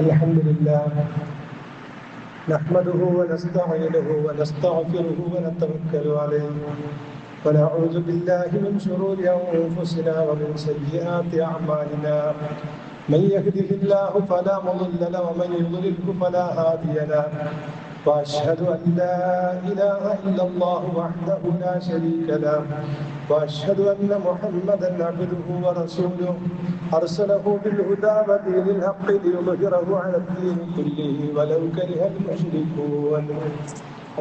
الحمد لله نحمده ونستعينه ونستغفره ونتوكل عليه ونعوذ بالله من شرور أنفسنا ومن سيئات أعمالنا من يهده الله فلا مضل له ومن يضلله فلا هادي له وأشهد أن لا إله إلا الله وحده لا شريك له وأشهد أن محمدا عبده ورسوله أرسله بالهدى ودين الحق ليظهره على الدين كله ولو كره المشركون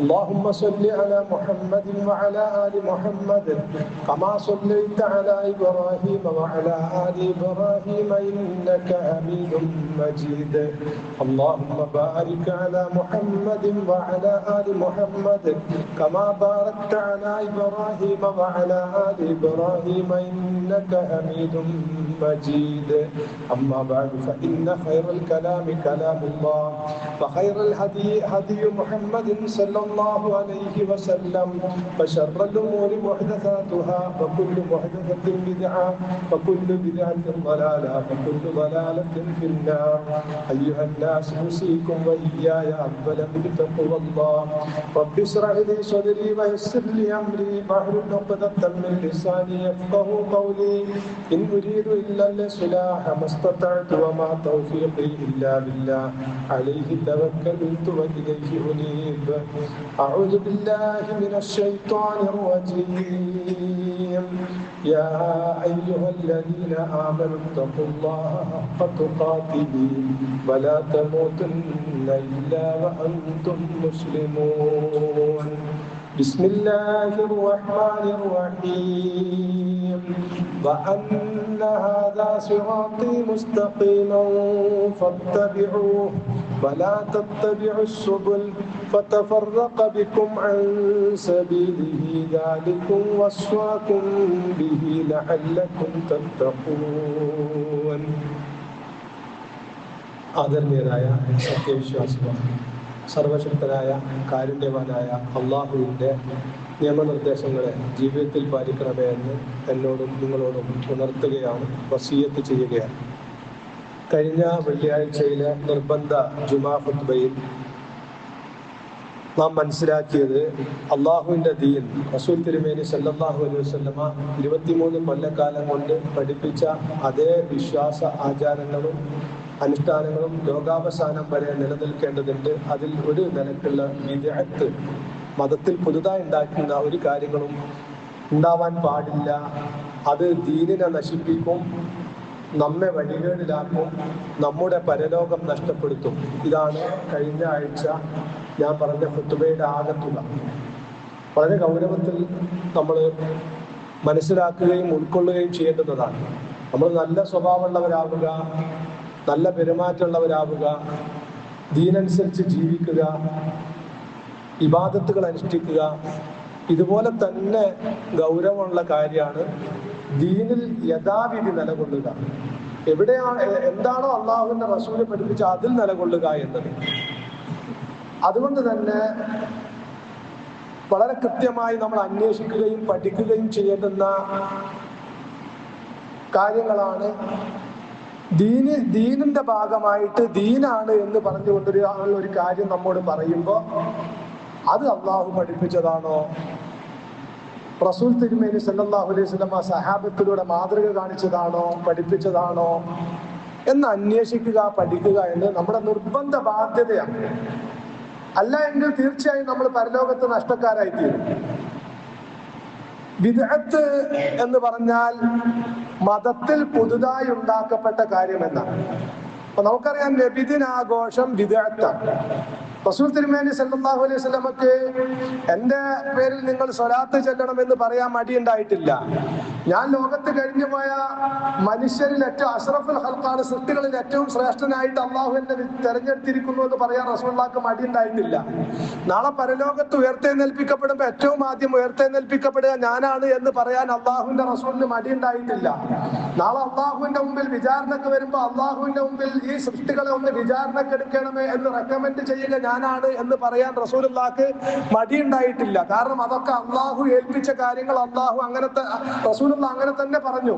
اللهم صل على محمد وعلى آل محمد كما صليت على إبراهيم وعلى آل إبراهيم إنك حميد مجيد اللهم بارك على محمد وعلى آل محمد كما باركت على إبراهيم وعلى آل إبراهيم إنك حميد مجيد أما بعد فإن خير الكلام كلام الله وخير الهدي هدي محمد صلى الله عليه وسلم وشر الأمور محدثاتها وكل محدثة بدعة وكل بدعة ضلالة وكل ضلالة في النار أيها الناس أوصيكم وإياي أولا بتقوى الله رب اشرح لي صدري ويسر لي أمري واحلل عقدة من لساني يفقهوا قولي إن أريد إلا الإصلاح ما استطعت وما توفيقي إلا بالله عليه توكلت وإليه أنيب أعوذ بالله من الشيطان الرجيم يا أيها الذين آمنوا اتقوا الله حق تقاته ولا تموتن إلا وأنتم مسلمون بسم الله الرحمن الرحيم وأن هذا صراطي مستقيما فاتبعوه ولا تتبعوا السبل فتفرق بكم عن سبيله ذلكم وصاكم به لعلكم تتقون ആദരണീയരായ സത്യവിശ്വാസികൾ, സർവശക്തനായ കാരുണ്യവാനായ അള്ളാഹുവിൻ്റെ നിയമനിർദ്ദേശങ്ങളെ ജീവിതത്തിൽ പാലിക്കണമേ എന്ന് എന്നോടും നിങ്ങളോടും ഉണർത്തുകയാണ്, വസിയത്ത് ചെയ്യുകയാണ്. കഴിഞ്ഞ വെള്ളിയാഴ്ചയിലെ നിർബന്ധ ജുമാ ഖുത്ബയിൽ നാം മനസ്സിലാക്കിയത് അള്ളാഹുവിൻ്റെ ദീൻ റസൂൽ തിരുമേനി സല്ലല്ലാഹു അലൈഹി വസല്ലമ 23 കൊല്ലക്കാലം കൊണ്ട് പഠിപ്പിച്ച അതേ വിശ്വാസ ആചാരങ്ങളും അനുഷ്ഠാനങ്ങളും ലോകാവസാനം വരെ നിലനിൽക്കേണ്ടതുണ്ട്. അതിൽ ഒരു നിലക്കുള്ള ബിദ്അത്ത്, മതത്തിൽ പുതുതായി ഉണ്ടാക്കുന്ന ഒരു കാര്യങ്ങളും ഉണ്ടാവാൻ പാടില്ല. അത് ദീനിനെ നശിപ്പിക്കും, നമ്മെ വഴികേടിലാക്കും, നമ്മുടെ പരലോകം നഷ്ടപ്പെടുത്തും. ഇതാണ് കഴിഞ്ഞ ആഴ്ച ഞാൻ പറഞ്ഞ ഖുത്ബയുടെ ആകത്തുക. വളരെ ഗൗരവത്തിൽ നമ്മൾ മനസ്സിലാക്കുകയും ഉൾക്കൊള്ളുകയും ചെയ്യേണ്ടുന്നതാണ്. നമ്മൾ നല്ല സ്വഭാവമുള്ളവരാവുക, നല്ല പെരുമാറ്റമുള്ളവരാവുക, ദീനനുസരിച്ച് ജീവിക്കുക, ഇബാദത്തുകൾ അനുഷ്ഠിക്കുക. ഇതുപോലെ തന്നെ ഗൗരവമുള്ള കാര്യമാണ് ദീനിൽ യഥാവിധി നിലകൊള്ളുക. എന്താണോ അള്ളാഹുവിന്റെ റസൂല് പഠിപ്പിച്ച അതിൽ നിലകൊള്ളുക എന്നത്. അതുകൊണ്ട് തന്നെ വളരെ കൃത്യമായി നമ്മൾ അന്വേഷിക്കുകയും പഠിക്കുകയും ചെയ്യേണ്ടുന്ന കാര്യങ്ങളാണ്. ദീനിന്റെ ഭാഗമായിട്ട് ദീനാണ് എന്ന് പറഞ്ഞുകൊണ്ടൊരു ഒരു കാര്യം നമ്മോട് പറയുമ്പോൾ അത് അള്ളാഹു പഠിപ്പിച്ചതാണോ, റസൂൽ തിരുമേനി സല്ലല്ലാഹു അലൈഹി വസല്ലം സഹാബത്തിലൂടെ മാതൃക കാണിച്ചതാണോ, പഠിപ്പിച്ചതാണോ എന്ന് അന്വേഷിക്കുക, പഠിക്കുക എന്ന് നമ്മുടെ നിർബന്ധ ബാധ്യതയാണ്. അല്ല എങ്കിൽ തീർച്ചയായും നമ്മൾ പരലോകത്ത് നഷ്ടക്കാരായിത്തീരും. ബിദ്അത്ത് എന്ന് പറഞ്ഞാൽ മതത്തിൽ പുതുതായി ഉണ്ടാക്കപ്പെട്ട കാര്യമെന്നാണ്. അപ്പൊ നമുക്കറിയാം, നബിദിനാഘോഷം ബിദ്അത്താണ്. റസൂൽ തിരുമേനി സല്ലല്ലാഹു അലൈഹി വസല്ലമക്ക് എന്റെ പേരിൽ നിങ്ങൾ സ്വലാത്ത് ചെല്ലണമെന്ന് പറയാൻ മടിയുണ്ടായിട്ടില്ല. ഞാൻ ലോകത്ത് കഴിഞ്ഞു പോയ മനുഷ്യരിൽ ഏറ്റവും അഷ്റഫുൽ ഖൽഖാണ്, സൃഷ്ടികളിൽ ഏറ്റവും ശ്രേഷ്ഠനായിട്ട് അള്ളാഹു എന്നെ തെരഞ്ഞെടുത്തിരിക്കുന്നു എന്ന് പറയാൻ റസൂലുള്ളാഹിക്ക് മടിയുണ്ടായിട്ടില്ല. നാളെ പരലോകത്ത് ഉയർത്തെഴുന്നേൽപ്പിക്കപ്പെടുമ്പോൾ ഏറ്റവും ആദ്യം ഉയർത്തെഴുന്നേൽപ്പിക്കപ്പെടുക ഞാനാണ് എന്ന് പറയാൻ അള്ളാഹുവിന്റെ റസൂലിന് മടിയുണ്ടായിട്ടില്ല. നാളെ അള്ളാഹുവിന്റെ മുമ്പിൽ വിചാരണക്ക് വരുമ്പോൾ അള്ളാഹുവിന്റെ മുമ്പിൽ ഈ സൃഷ്ടികളെ ഒന്ന് വിചാരണക്കെടുക്കണമേ എന്ന് റെക്കമെൻഡ് ചെയ്യുക ഞാനാണ് എന്ന് പറയാൻ റസൂലുള്ളാഹിക്ക് മടിയുണ്ടായിട്ടില്ല. കാരണം അതൊക്കെ അള്ളാഹു ഏൽപ്പിച്ച കാര്യങ്ങൾ അള്ളാഹു റസൂലുള്ള അങ്ങനെ തന്നെ പറഞ്ഞു.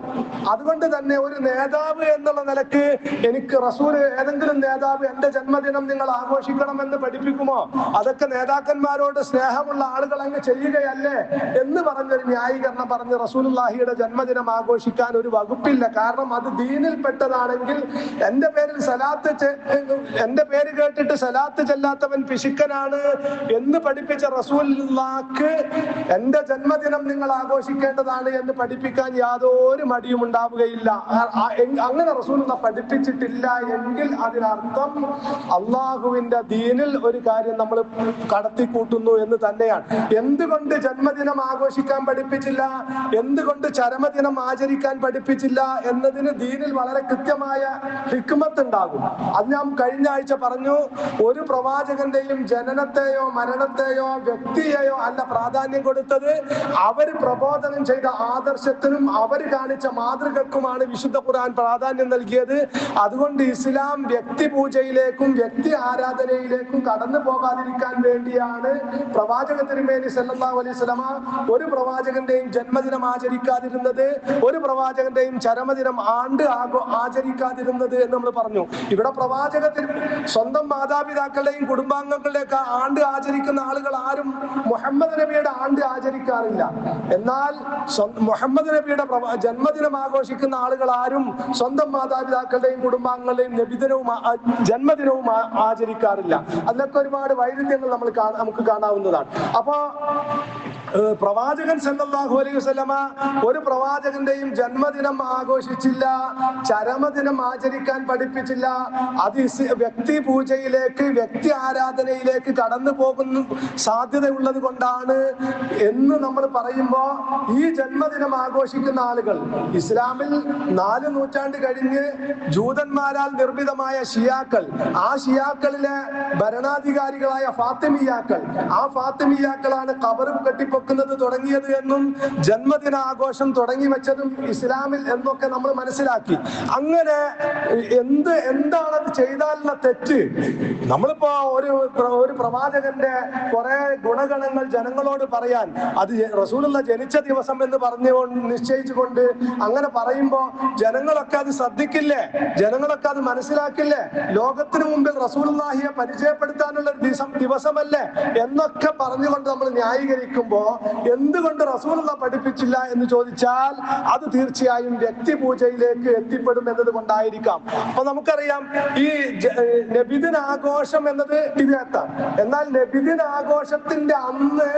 അതുകൊണ്ട് തന്നെ ഒരു നേതാവ് എന്നുള്ള നിലക്ക് എനിക്ക് റസൂൽ ഏതെങ്കിലും നേതാവ് എന്റെ ജന്മദിനം നിങ്ങൾ ആഘോഷിക്കണമെന്ന് പഠിപ്പിക്കുമോ? അതൊക്കെ നേതാക്കന്മാരോട് സ്നേഹമുള്ള ആളുകൾ അങ്ങ് ചെയ്യുകയല്ലേ എന്ന് പറഞ്ഞൊരു ന്യായീകരണം പറഞ്ഞ് റസൂലുള്ളാഹിയുടെ ജന്മദിനം ആഘോഷിക്കാൻ ഒരു വകുപ്പില്ല. കാരണം അത് ദീനിൽപ്പെട്ടതാണെങ്കിൽ എന്റെ പേര് കേട്ടിട്ട് സലാത്ത് ചെല്ലാത്തവൻ പിശുക്കനാണ് എന്ന് പഠിപ്പിച്ച റസൂലുള്ളാഹിക്ക് എന്റെ ജന്മദിനം നിങ്ങൾ ആഘോഷിക്കേണ്ടതാണ് എന്ന് പഠിപ്പിക്കാൻ യാതൊരു മടിയും ഉണ്ടാവുകയില്ല. അങ്ങനെ റസൂലുള്ളാഹി പഠിപ്പിച്ചിട്ടില്ല എങ്കിൽ അതിനർത്ഥം അള്ളാഹുവിന്റെ ദീനിൽ ഒരു കാര്യം നമ്മൾ കടത്തിക്കൂട്ടുന്നു എന്ന് തന്നെയാണ്. എന്തുകൊണ്ട് ജന്മദിനം ആഘോഷിക്കാൻ പഠിപ്പിച്ചില്ല, എന്തുകൊണ്ട് ചരമദിനം ആചരിക്കാൻ പഠിപ്പിച്ചില്ല എന്നതിന് ദീനിൽ വളരെ കൃത്യമായ ഹിക്മത്ത് ഉണ്ടാകും. അത് ഞാൻ കഴിഞ്ഞ ആഴ്ച പറഞ്ഞു. ഒരു പ്രവാചകന്റെയും ജനനത്തെയോ മരണത്തെയോ വ്യക്തിയെയോ അല്ല പ്രാധാന്യം കൊടുത്തത്, അവർ പ്രബോധനം ചെയ്ത ആദർശത്തിനും അവർ കാണിച്ച മാതൃകക്കുമാണ് വിശുദ്ധ ഖുർആൻ പ്രാധാന്യം നൽകിയത്. അതുകൊണ്ട് ഇസ്ലാം വ്യക്തി പൂജയിലേക്കും വ്യക്തി ആരാധനയിലേക്കും കടന്നു പോകാതിരിക്കാൻ വേണ്ടിയാണ് പ്രവാചക തിരുമേനി സല്ലല്ലാഹു അലൈഹി വസല്ലമ ഒരു പ്രവാചകന്റെയും ജന്മദിനം ആചരിക്കാതിരുന്നത്, ഒരു പ്രവാചകന്റെയും ചരമദിനം ആചരിക്കാതിരുന്നത് എന്ന് നമ്മൾ പറഞ്ഞു. ഇവിടെ പ്രവാചകത്തിന് സ്വന്തം മാതാപിതാക്കളുടെയും കുടുംബാംഗങ്ങളുടെയൊക്കെ ആണ്ട് ആചരിക്കുന്ന ആളുകൾ ആരും മുഹമ്മദ് നബിയുടെ ആണ്ട് ആചരിക്കാറില്ല. എന്നാൽ മുഹമ്മദ് നബിയുടെ ജന്മദിനം ആഘോഷിക്കുന്ന ആളുകൾ ആരും സ്വന്തം മാതാപിതാക്കളുടെയും കുടുംബാംഗങ്ങളുടെയും നബിദിനവും ജന്മദിനവും ആചരിക്കാറില്ല. അതിലൊക്കെ ഒരുപാട് വൈരുദ്ധ്യങ്ങൾ നമുക്ക് കാണാവുന്നതാണ്. അപ്പോ പ്രവാചകൻ സല്ലല്ലാഹു അലൈഹി വസല്ലമ ഒരു പ്രവാചകന്റെയും ജന്മദിനം ആഘോഷിച്ചില്ല, ചരമദിനം ആചരിക്കാൻ പഠിപ്പിച്ചില്ല. അത് വ്യക്തി പൂജയിലേക്ക് വ്യക്തി ആരാധനയിലേക്ക് കടന്നു പോകുന്ന സാധ്യതയുള്ളത് കൊണ്ടാണ് എന്ന് നമ്മൾ പറയുമ്പോ ഈ ജന്മദിനം ആഘോഷിക്കുന്ന ആളുകൾ ഇസ്ലാമിൽ 4 നൂറ്റാണ്ട് കഴിഞ്ഞ് ജൂതന്മാരാൽ നിർമ്മിതമായ ഷിയാക്കൾ, ആ ഷിയാക്കളിലെ ഭരണാധികാരികളായ ഫാത്തിമിയാക്കൾ, ആ ഫാത്തിമിയാക്കളാണ് ഖബറും കെട്ടിപ്പൊക്കുന്നത് തുടങ്ങിയത് എന്നും ജന്മദിനാഘോഷം തുടങ്ങി വെച്ചതും ഇസ്ലാമിൽ എന്നൊക്കെ നമ്മൾ മനസ്സിലാക്കി. അങ്ങനെ എന്താണത് ചെയ്താലുള്ള തെറ്റ്? നമ്മളിപ്പോ ഒരു പ്രവാചകന്റെ കുറെ ഗുണഗണങ്ങൾ ജനങ്ങളോട് പറയാൻ, അത് റസൂലുള്ള ജനിച്ച ദിവസം എന്ന് നിശ്ചയിച്ചുകൊണ്ട് അങ്ങനെ പറയുമ്പോ ജനങ്ങളൊക്കെ അത് ശ്രദ്ധിക്കില്ലേ? ജനങ്ങളൊക്കെ അത് മനസ്സിലാക്കില്ലേ? ലോകത്തിന് മുമ്പിൽ റസൂലുള്ളാഹിയെ പരിചയപ്പെടുത്താനുള്ള ദിവസമല്ലേ എന്നൊക്കെ പറഞ്ഞുകൊണ്ട് നമ്മൾ ന്യായീകരിക്കുമ്പോ എന്തുകൊണ്ട് റസൂലുള്ളാഹി പഠിപ്പിച്ചില്ല എന്ന് ചോദിച്ചാൽ അത് തീർച്ചയായും വ്യക്തി പൂജയിലേക്ക് എത്തിപ്പെടും എന്നത് കൊണ്ടായിരിക്കാം. അപ്പൊ നമുക്കറിയാം ഈ നബിദിന ആഘോഷം എന്നത് വിദേഹത്താണ്. എന്നാൽ നബിദിന ആഘോഷത്തിന്റെ അന്ന്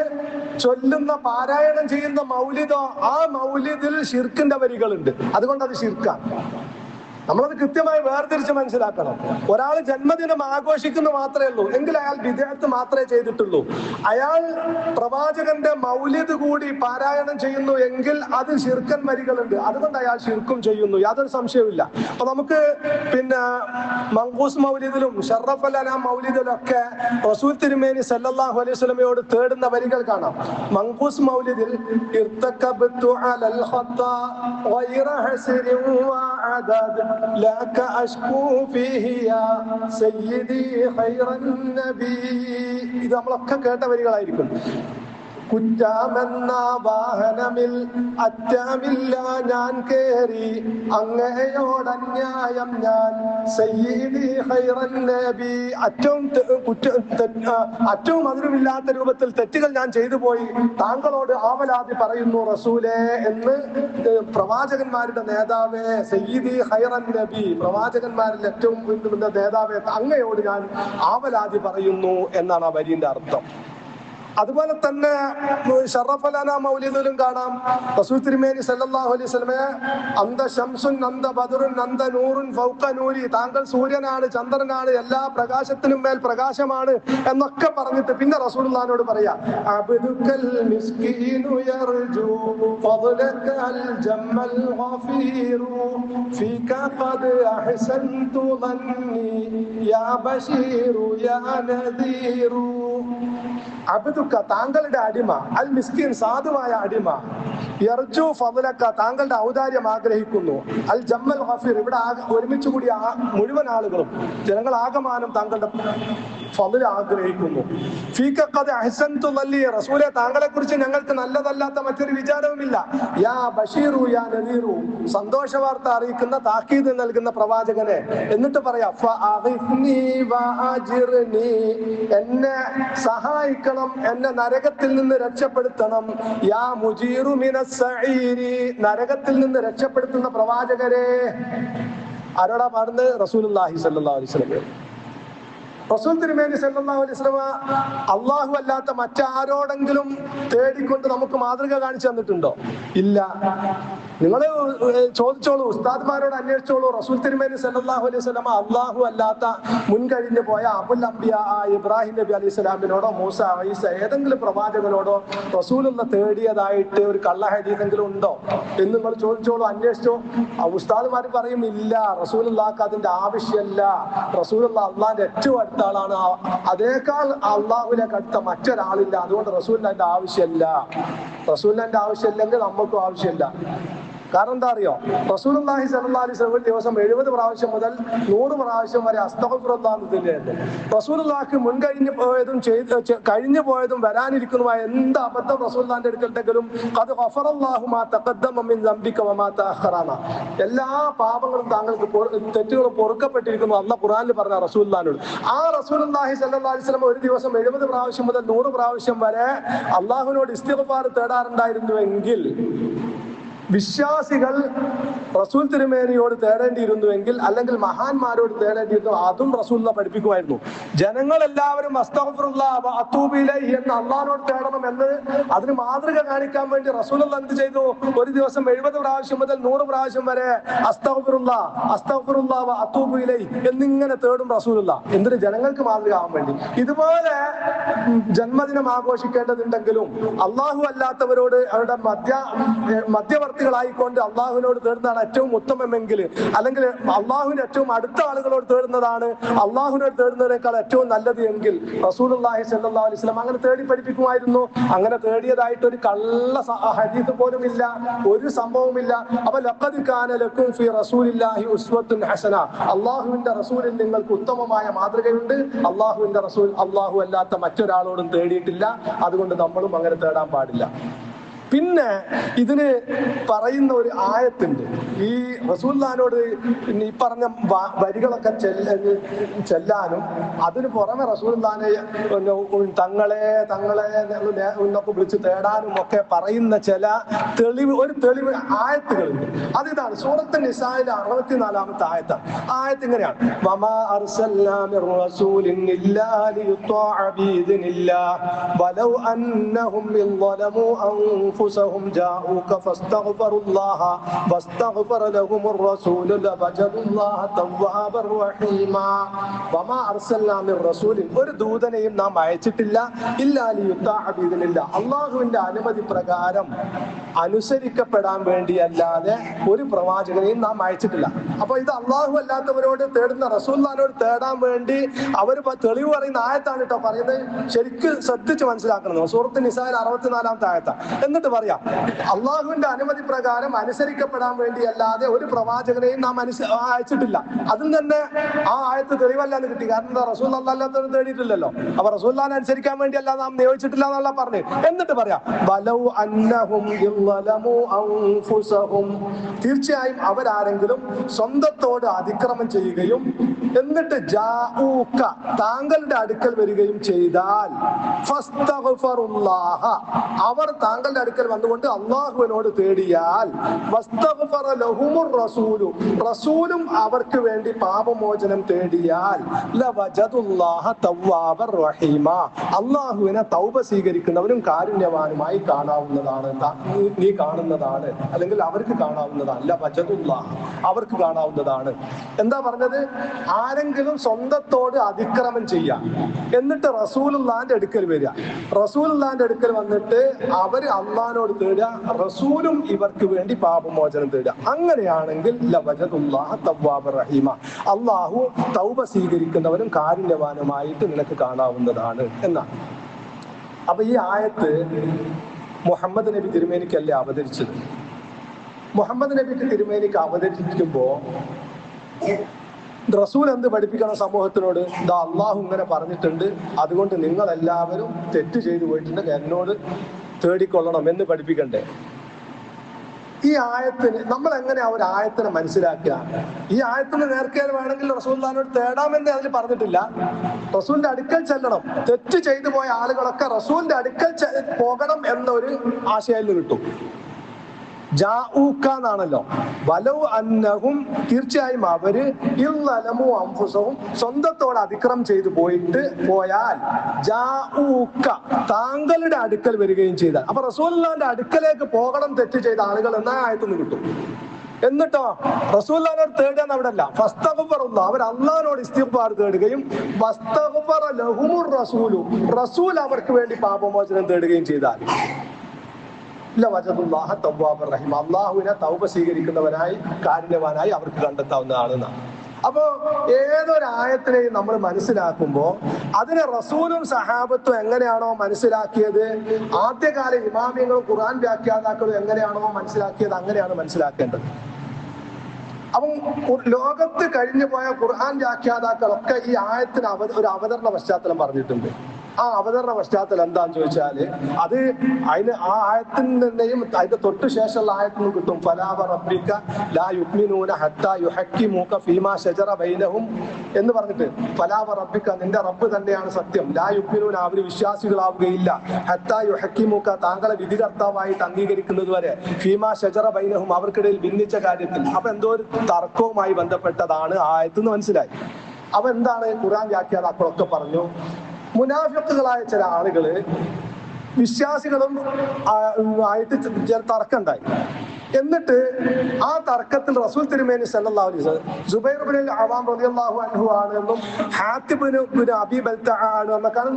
ചൊല്ലുന്ന പാരായണം ചെയ്യുന്ന മൗലിദോ, ആ മൗലിദിൽ ശിർക്കിന്റെ വരികളുണ്ട്. അതുകൊണ്ട് അത് ശിർക്കാണ്. നമ്മളത് കൃത്യമായി വേർതിരിച്ച് മനസ്സിലാക്കണം. ഒരാൾ ജന്മദിനം ആഘോഷിക്കുന്നു മാത്രമേ ഉള്ളൂ എങ്കിൽ അയാൾ ബിദ്അത്ത് മാത്രമേ ചെയ്തിട്ടുള്ളൂ. അയാൾ പ്രവാചകന്റെ മൗലിദ് കൂടി പാരായണം ചെയ്യുന്നു എങ്കിൽ അത് ശിർക്കൻ വരികളുണ്ട്, അതുകൊണ്ട് അയാൾ ശിർക്കും ചെയ്യുന്നു, യാതൊരു സംശയവുമില്ല. അപ്പൊ നമുക്ക് മങ്കൂസ് മൗലിദിലും ഷറഫ് അൽ അനാം മൗലിദിലും ഒക്കെ റസൂൽ തിരുമേനി സല്ലല്ലാഹു അലൈഹി വസല്ലമയോട് തേടുന്ന വരികൾ കാണാം. മങ്കൂസ് മൗലിദിൽ ഇർതകബ്തു അലൽ ഖത്താ ഗൈറ ഹസ്രിൻ വഅദദ് لك أشكو فيه يا سيدي خير النبي. ഇത് നമ്മളൊക്കെ കേട്ട വരികളായിരിക്കും. കുറ്റാമെന്ന വാഹനമിൽ അറ്റമില്ല ഞാൻ കേറി, അങ്ങയോടന്യായം ഞാൻ സയ്യിദി ഖൈറൻ നബി. അറ്റവും അതിരുമില്ലാത്ത രൂപത്തിൽ തെറ്റുകൾ ഞാൻ ചെയ്തു പോയി, താങ്കളോട് ആവലാതി പറയുന്നു റസൂലേ എന്ന് പ്രവാചകന്മാരുടെ നേതാവേ സയ്യിദി ഖൈറൻ നബി, പ്രവാചകന്മാരിൽ ഏറ്റവും നേതാവേ അങ്ങയോട് ഞാൻ ആവലാതി പറയുന്നു എന്നാണ് ആ വരിയുടെ അർത്ഥം. അതുപോലെ തന്നെ ഷറഫ് അൽ അനാം മൗലിദിലും കാണാം റസൂൽ തിരുമേനി സല്ലല്ലാഹു അലൈഹി വസല്ലമയെ അന്ത ശംസുൻ അന്ത ബദറുൻ അന്ത നൂറുൻ ഫൗക നൂരി, താങ്കൾ സൂര്യനാണ്, ചന്ദ്രനാണ്, എല്ലാ പ്രകാശത്തിനും മേൽ പ്രകാശമാണ് എന്നൊക്കെ പറഞ്ഞിട്ട് പിന്നെ റസൂലുള്ളാഹിനോട് പറയാ അബ്ദുക്കൽ മിസ്കീനു യർജു ഫദ്ലകൽ ജമ്മൽ ഗഫീറു ഫീക ഖദ് അഹ്സൻതു ظني യാ ബശീറു യാ നദീറു. അബ്ദുക താങ്കളുടെ അടിമ, അൽ മിസ്കിൻ സാധുവായ അടിമ, യർജു ഫളക താങ്കളുടെ ഔദാര്യം ആഗ്രഹിക്കുന്നു, അൽ ജമ്മൽ ഗഫീർ ഇവിടെ ഒരുമിച്ച് കൂടി മുഴുവൻ ആളുകളും ജനങ്ങൾ ആകമാനം താങ്കളുടെ ഫളൽ ആഗ്രഹിക്കുന്നു. ഫീക ഖദ് അഹ്സൻതു ലല്ലി റസൂലേ താങ്കളെ കുറിച്ച് ഞങ്ങൾക്ക് നല്ലതല്ലാത്ത മറ്റൊരു വിചാരവുമില്ല. യാ ബഷീറു യാ നദീറു സന്തോഷ വാർത്ത അറിയിക്കുന്ന താക്കീത് നൽകുന്ന പ്രവാചകനെ. എന്നിട്ട് പറയാ ഫഅഗ്നി വഅജിർനി എന്നെ സഹായിക്കണം, എന്നെ നരകത്തിൽ നിന്ന് രക്ഷപ്പെടുത്തണം. യാ മുജീറു മിനസ് സഈരി നരകത്തിൽ നിന്ന് രക്ഷപ്പെടുത്തുന്ന പ്രവാചകരെ. ആരോടാ പാടുന്നത്? റസൂലുള്ളാഹി സ്വല്ലല്ലാഹു അലൈഹി വസല്ലം. റസൂൽ തിരുമേനി സല്ലല്ലാഹു അലൈഹി വസല്ലം അള്ളാഹു അല്ലാത്ത മറ്റാരോടെങ്കിലും തേടിക്കൊണ്ട് നമുക്ക് മാതൃക കാണിച്ചു തന്നിട്ടുണ്ടോ? ഇല്ല. നിങ്ങൾ ചോദിച്ചോളൂ, ഉസ്താദ്മാരോട് അന്വേഷിച്ചോളൂ. റസൂൽ തിരുമേനി സല്ലല്ലാഹു അലൈഹി വസല്ലം അള്ളാഹു അല്ലാത്ത മുൻകഴിഞ്ഞു പോയ അബുൽ അംബിയ ഇബ്രാഹിം നബി അലൈഹി സ്വലാമിനോടോ മൂസ ഈസ ഏതെങ്കിലും പ്രവാചകനോടോ റസൂലുള്ള തേടിയതായിട്ട് ഒരു കള്ള ഹദീസെങ്കിലും ഉണ്ടോ എന്ന് നിങ്ങൾ ചോദിച്ചോളൂ, അന്വേഷിച്ചോ. ഉസ്താദ്മാർ പറയും ഇല്ല, റസൂലുള്ളാഹിക്ക് അതിന്റെ ആവശ്യമല്ല. റസൂലുള്ള അള്ളാഹിന്റെ ഏറ്റവും അടുത്ത ആളാണ്, അതേക്കാൾ അള്ളാഹുലേക്ക് അടുത്ത മറ്റൊരാളില്ല. അതുകൊണ്ട് റസൂലിന്റെ അതിന്റെ ആവശ്യമല്ല. റസൂലിന്റെ ആവശ്യമില്ലെങ്കിൽ നമുക്കും ആവശ്യമില്ല. കാരണം എന്താ അറിയോ? റസൂലുള്ളാഹി സ്വല്ലല്ലാഹു അലൈഹി വസല്ലം ദിവസം 70 പ്രാവശ്യം മുതൽ 100 പ്രാവശ്യം വരെ അസ്തഗ്ഫിറുല്ലാഹ് തന്നെയുണ്ട്. റസൂലുള്ളാഹിക്ക് മുൻകഴിഞ്ഞു പോയതും കഴിഞ്ഞു പോയതും വരാനിരിക്കുന്നതുമായ എന്ത് അബദ്ധം റസൂലുള്ളാഹിന്റെ അടുക്കലുണ്ടെങ്കിലും ഖദ് ഗഫറല്ലാഹു മാ തഖദ്ദമ മിൻ ദംബിക വമാ തഅഖറന എല്ലാ പാപങ്ങളും താങ്കൾക്ക് തെറ്റുകളും പൊറുക്കപ്പെട്ടിരിക്കുന്നു അല്ലാഹ് ഖുർആനിൽ പറഞ്ഞ റസൂലുള്ളാഹിനോട്. ആ റസൂലുള്ളാഹി സ്വല്ലല്ലാഹു അലൈഹി വസല്ലം ഒരു ദിവസം 70 പ്രാവശ്യം മുതൽ 100 പ്രാവശ്യം വരെ അള്ളാഹുവിനോട് ഇസ്തിഗ്ഫാർ തേടാറുണ്ടായിരുന്നുവെങ്കിൽ വിശ്വാസികൾ റസൂൽ തിരുമേനിയോട് തേടേണ്ടിയിരുന്നുവെങ്കിൽ, അല്ലെങ്കിൽ മഹാന്മാരോട് തേടേണ്ടിയിരുന്നു, അതും റസൂലിനെ പഠിപ്പിക്കുമായിരുന്നു. ജനങ്ങൾ എല്ലാവരും അസ്തഗ്ഫിറുല്ലാഹ് വ അത്തൂബു ഇലൈഹി എന്ന് അള്ളാഹിനോട് തേടണം എന്ന് അതിന് മാതൃക കാണിക്കാൻ വേണ്ടി റസൂലുള്ള എന്ത് ചെയ്തു? ഒരു ദിവസം 70 പ്രാവശ്യം മുതൽ 100 പ്രാവശ്യം വരെ അസ്തഗ്ഫിറുല്ലാഹ് അസ്തഗ്ഫിറുല്ലാഹ് വ അത്തൂബു ഇലൈഹി എന്നിങ്ങനെ തേടും റസൂലുള്ള. എന്തിന്? ജനങ്ങൾക്ക് മാതൃക ആവാൻ വേണ്ടി. ഇതുപോലെ ജന്മദിനം ആഘോഷിക്കേണ്ടതുണ്ടെങ്കിലും അള്ളാഹു അല്ലാത്തവരോട് അവരുടെ മധ്യവർത്തികളായിക്കൊണ്ട് അള്ളാഹുവിനോട് തേടുന്നതാണ് ഏറ്റവും ഉത്തമമെങ്കിൽ, അല്ലെങ്കിൽ അള്ളാഹുവിന് ഏറ്റവും അടുത്ത ആളുകളോട് തേടുന്നതാണ് അള്ളാഹുവിനോട് തേടുന്നതിനേക്കാൾ ഏറ്റവും നല്ലത് എങ്കിൽ റസൂലുള്ളാഹി സ്വല്ലല്ലാഹു അലൈഹി വസല്ലം അങ്ങനെ തേടി പഠിപ്പിക്കുമായിരുന്നു. അങ്ങനെ തേടിയതായിട്ട് ഒരു കള്ള ഹദീസ് പോലും ഇല്ല, ഒരു സംഭവമില്ല. അപ്പൊ ലഖദ് കാന ലക്കും ഫീ റസൂലില്ലാഹി ഉസ്വത്തുൻ ഹസന അള്ളാഹുവിന്റെ റസൂലിൽ നിങ്ങൾക്ക് ഉത്തമമായ മാതൃകയുണ്ട്. അള്ളാഹുവിന്റെ റസൂൽ അള്ളാഹു അല്ലാത്ത മറ്റൊരാളോടും തേടിയിട്ടില്ല. അതുകൊണ്ട് നമ്മളും അങ്ങനെ തേടാൻ പാടില്ല. പിന്നെ ഇതിന് പറയുന്ന ഒരു ആയത്തുണ്ട്. ഈ റസൂലുള്ളാഹിനോട് ഈ പറഞ്ഞ വരികളൊക്കെ ചെല്ലാനും അതിന് പുറമെ റസൂലുള്ളാഹിനെ തങ്ങളെ എന്നൊക്കെ വിളിച്ച് തേടാനും ഒക്കെ പറയുന്ന ചില തെളിവ് ആയത്തുകളുണ്ട്. അതിതാണ് സൂറത്തുൻ നിസായിലെ 64-ാമത്തെ ആയത്താണ്. ആയത്ത് ഇങ്ങനെയാണ്: വമാ അർസൽനാ മിർ റസൂലിൻ ഇല്ലാ ലിയുത്വഅ ബിഇذനില്ലാഹ് വലൗ അന്നഹും ളലമു أنفسهم جاءوك فاستغفروا الله واستغفر لهم الرسول لوجدوا الله توابا رحيما وما أرسلنا من رسول ഒരു ദൂതനെയും നാം അയച്ചിട്ടില്ല ഇല്ലാ ലിയുത്വഅ ബിഇذനില്ലാഹ് അല്ലാഹുവിന്റെ അനുമതി പ്രകാരം അനുസരിക്കപ്പെടാൻ വേണ്ടിയല്ലാതെ ഒരു പ്രവാചകനെയും നാം അയച്ചിട്ടില്ല. അപ്പൊ ഇത് അള്ളാഹു അല്ലാത്തവരോട് തേടുന്ന റസൂലുള്ളാഹിനോട് തേടാൻ വേണ്ടി അവർ തെളിവ് പറയുന്ന ആയത്താണ് കേട്ടോ പറയുന്നത്. ശരിക്കും ശ്രദ്ധിച്ച് മനസ്സിലാക്കണം. സൂറത്തുൻ നിസായിലെ 64-ാമത്തെ ആയത്താണ്. എന്നിട്ട് പറയാം, അള്ളാഹുവിന്റെ അനുമതി പ്രകാരം അനുസരിക്കപ്പെടാൻ വേണ്ടിയല്ലാതെ ഒരു പ്രവാചകനെയും നാം അയച്ചിട്ടില്ല. അതിൽ തന്നെ ആ ആയത്ത് തെളിവല്ലാന്ന് കിട്ടി. കാരണം എന്താ? റസൂൽ അല്ലാത്തവരും തേടിയിട്ടില്ലല്ലോ. അപ്പൊ റസൂലുള്ളാഹിനെ അനുസരിക്കാൻ വേണ്ടിയല്ല നാം നിയോഗിച്ചിട്ടില്ല എന്നുള്ള പറഞ്ഞു. എന്നിട്ട് പറയാം, വലൗ അന്നഹും ളലമു അൻഫുസഹും തീർച്ചയായും അവരാരെങ്കിലും സ്വന്തത്തോട് അതിക്രമം ചെയ്യുകയും എന്നിട്ട് ജാഊക താങ്കളുടെ അടുക്കൽ വരികയും ചെയ്താൽ ഫസ്തഗ്ഫറുല്ലാഹ അവർ താങ്കളുടെ അടുക്കൽ വന്നുകൊണ്ട് അള്ളാഹുവിനോട് തേടിയാൽ വസ്തഗ്ഫറ ലഹുമുർ റസൂലു റസൂലും അവർക്ക് വേണ്ടി പാപമോചനം തേടിയാൽ ലവജദുല്ലാഹ തവ്വാബർ റഹീമ അള്ളാഹുവിനെ തൗബ സ്വീകരിക്കുന്നവരും കാരുണ്യവാനുമായി കാണാവുന്നതാണ്. നീ കാണുന്നതാണ്, അല്ലെങ്കിൽ അവർക്ക് കാണാവുന്നതാണ്. ലവജദുല്ലാഹ അവർക്ക് കാണാവുന്നതാണ്. എന്താ പറഞ്ഞത്? ആരെങ്കിലും സ്വന്തത്തോട് അതിക്രമം ചെയ്യാം, എന്നിട്ട് റസൂലുള്ളാഹിന്റെ അടുക്കൽ വരിക, റസൂലുള്ളാഹിന്റെ അടുക്കൽ വന്നിട്ട് അവര് അള്ളാഹിനോട് തേടുക, റസൂലും ഇവർക്ക് വേണ്ടി പാപമോചനം തേടുക. അങ്ങനെയാണെങ്കിൽ ലവജദുല്ലാഹ തവ്വാബർ റഹീമ അള്ളാഹു തൗബ സ്വീകരിക്കുന്നവനും കാരുണ്യവാനുമായിട്ട് നിനക്ക് കാണാവുന്നതാണ് എന്നാണ്. അപ്പൊ ഈ ആയത്ത് മുഹമ്മദ് നബി തിരുമേനിക്കല്ലേ അവതരിച്ചത്. മുഹമ്മദ് നബി തിരുമേനിക്ക് അവതരിക്കുമ്പോ റസൂൽ എന്ത് പഠിപ്പിക്കണം സമൂഹത്തിനോട്? ഇതാ അള്ളാഹു ഇങ്ങനെ പറഞ്ഞിട്ടുണ്ട്, അതുകൊണ്ട് നിങ്ങൾ എല്ലാവരും തെറ്റ് ചെയ്തു പോയിട്ടുണ്ടെങ്കിൽ എന്നോട് തേടിക്കൊള്ളണം എന്ന് പഠിപ്പിക്കണ്ടേ? ഈ ആയത്തിന് നമ്മൾ എങ്ങനെയാ ഒരു ആയത്തിനെ മനസ്സിലാക്കുക? ഈ ആയത്തിന് നേർക്കേൽ വേണമെങ്കിൽ റസൂലിനോട് തേടാമെന്ന് അതിൽ പറഞ്ഞിട്ടില്ല. റസൂലിന്റെ അടുക്കൽ ചെല്ലണം. തെറ്റ് ചെയ്തു പോയ ആളുകളൊക്കെ റസൂലിന്റെ അടുക്കൽ പോകണം എന്നൊരു ആശയം കിട്ടും. ജാഊക എന്നാണല്ലോ. വലൗ അന്നഹും, തീർച്ചയായും അവര് ഇല്ലലമു അൻഫുസഹും, സ്വന്തത്തോട് അതിക്രമം ചെയ്തു പോയാൽ ജാഊക, താങ്കളുടെ അടുക്കൽ വരികയും ചെയ്താൽ. അപ്പൊ റസൂലുള്ളാഹിന്റെ അടുക്കലേക്ക് പോകണം തെറ്റ് ചെയ്ത ആളുകൾ എന്ന ആയത്തുനിന്ന് കിട്ടും. എന്നിട്ടോ റസൂലുള്ളാഹിനോട് തേടുകയെന്ന് അവിടെ അല്ല, ഫസ്തഗ്ഫിറുല്ലാ, അവർ അള്ളാഹിനോട് ഇസ്തിഗ്ഫാർ തേടുകയും വസ്തഗ്ഫറ ലഹുമുർ റസൂലു, റസൂൽ അവർക്ക് വേണ്ടി പാപമോചനം തേടുകയും ചെയ്താൽ അള്ളാഹുവിനെ തൗബ സ്വീകരിക്കുന്നവനായി കാരുണ്യവാനായി അവർക്ക് കണ്ടെത്താവുന്നതാണ്. അപ്പോ ഏതൊരു ആയത്തിനെയും നമ്മൾ മനസ്സിലാക്കുമ്പോ അതിനെ റസൂലും സഹാബത്തും എങ്ങനെയാണോ മനസ്സിലാക്കിയത്, ആദ്യകാല ഇമാമിയങ്ങളും ഖുർആൻ വ്യാഖ്യാതാക്കളും എങ്ങനെയാണോ മനസ്സിലാക്കിയത്, അങ്ങനെയാണ് മനസ്സിലാക്കേണ്ടത്. അപ്പം ലോകത്ത് കഴിഞ്ഞു പോയ ഖുർആൻ വ്യാഖ്യാതാക്കളൊക്കെ ഈ ആയത്തിന് ഒരു അവതരണ പശ്ചാത്തലം പറഞ്ഞിട്ടുണ്ട്. ആ അവതരണ പശ്ചാത്തലം എന്താന്ന് ചോദിച്ചാല് അത് ആ ആയത്തിൽ നിന്നെയും അതിന്റെ തൊട്ട് ശേഷമുള്ള ആയത്തിൽ നിന്ന് കിട്ടും. ഫലാ വറബ്ബിക ലാ യുഅ്മിനൂന ഹത്താ യുഹക്കിമൂക ഫീമാ ശജറ ബൈനഹും എന്ന് പറഞ്ഞിട്ട്, ഫലാ വറബ്ബിക, നിന്റെ റബ്ബ് തന്നെയാണ് സത്യം, ലാ യുഅ്മിനൂന, അവർ വിശ്വാസികളാവുകയില്ല, ഹത്താ യുഹക്കിമൂക, താങ്കളെ വിധികർത്താവായിട്ട് അംഗീകരിക്കുന്നത് വരെ, ഫീമാ ശജറ ബൈനഹും, അവർക്കിടയിൽ ഭിന്നിച്ച കാര്യത്തിൽ. അപ്പൊ എന്തോ ഒരു തർക്കവുമായി ബന്ധപ്പെട്ടതാണ് ആയത്തെന്ന് മനസ്സിലായി. അപ്പൊ എന്താണ് ഖുർആൻ വ്യാഖ്യാതാക്കളൊക്കെ പറഞ്ഞു, മുനാഫിക്കുകളായ ചില ആളുകള് വിശ്വാസികളും ആയിട്ട് ചില തർക്കമുണ്ടായി. എന്നിട്ട് ആ തർക്കത്തിൽ റസൂൽ തിരുമേനി സല്ലല്ലാഹു അലൈഹി വസല്ലം സുബൈർ ഇബ്നുൽ അവാം റളിയല്ലാഹു അൻഹു ആണെന്നും ഹാത്തിബ് ഇബ്നു അബീ ബൽതഅ ആണ് എന്നൊക്കെയാണ്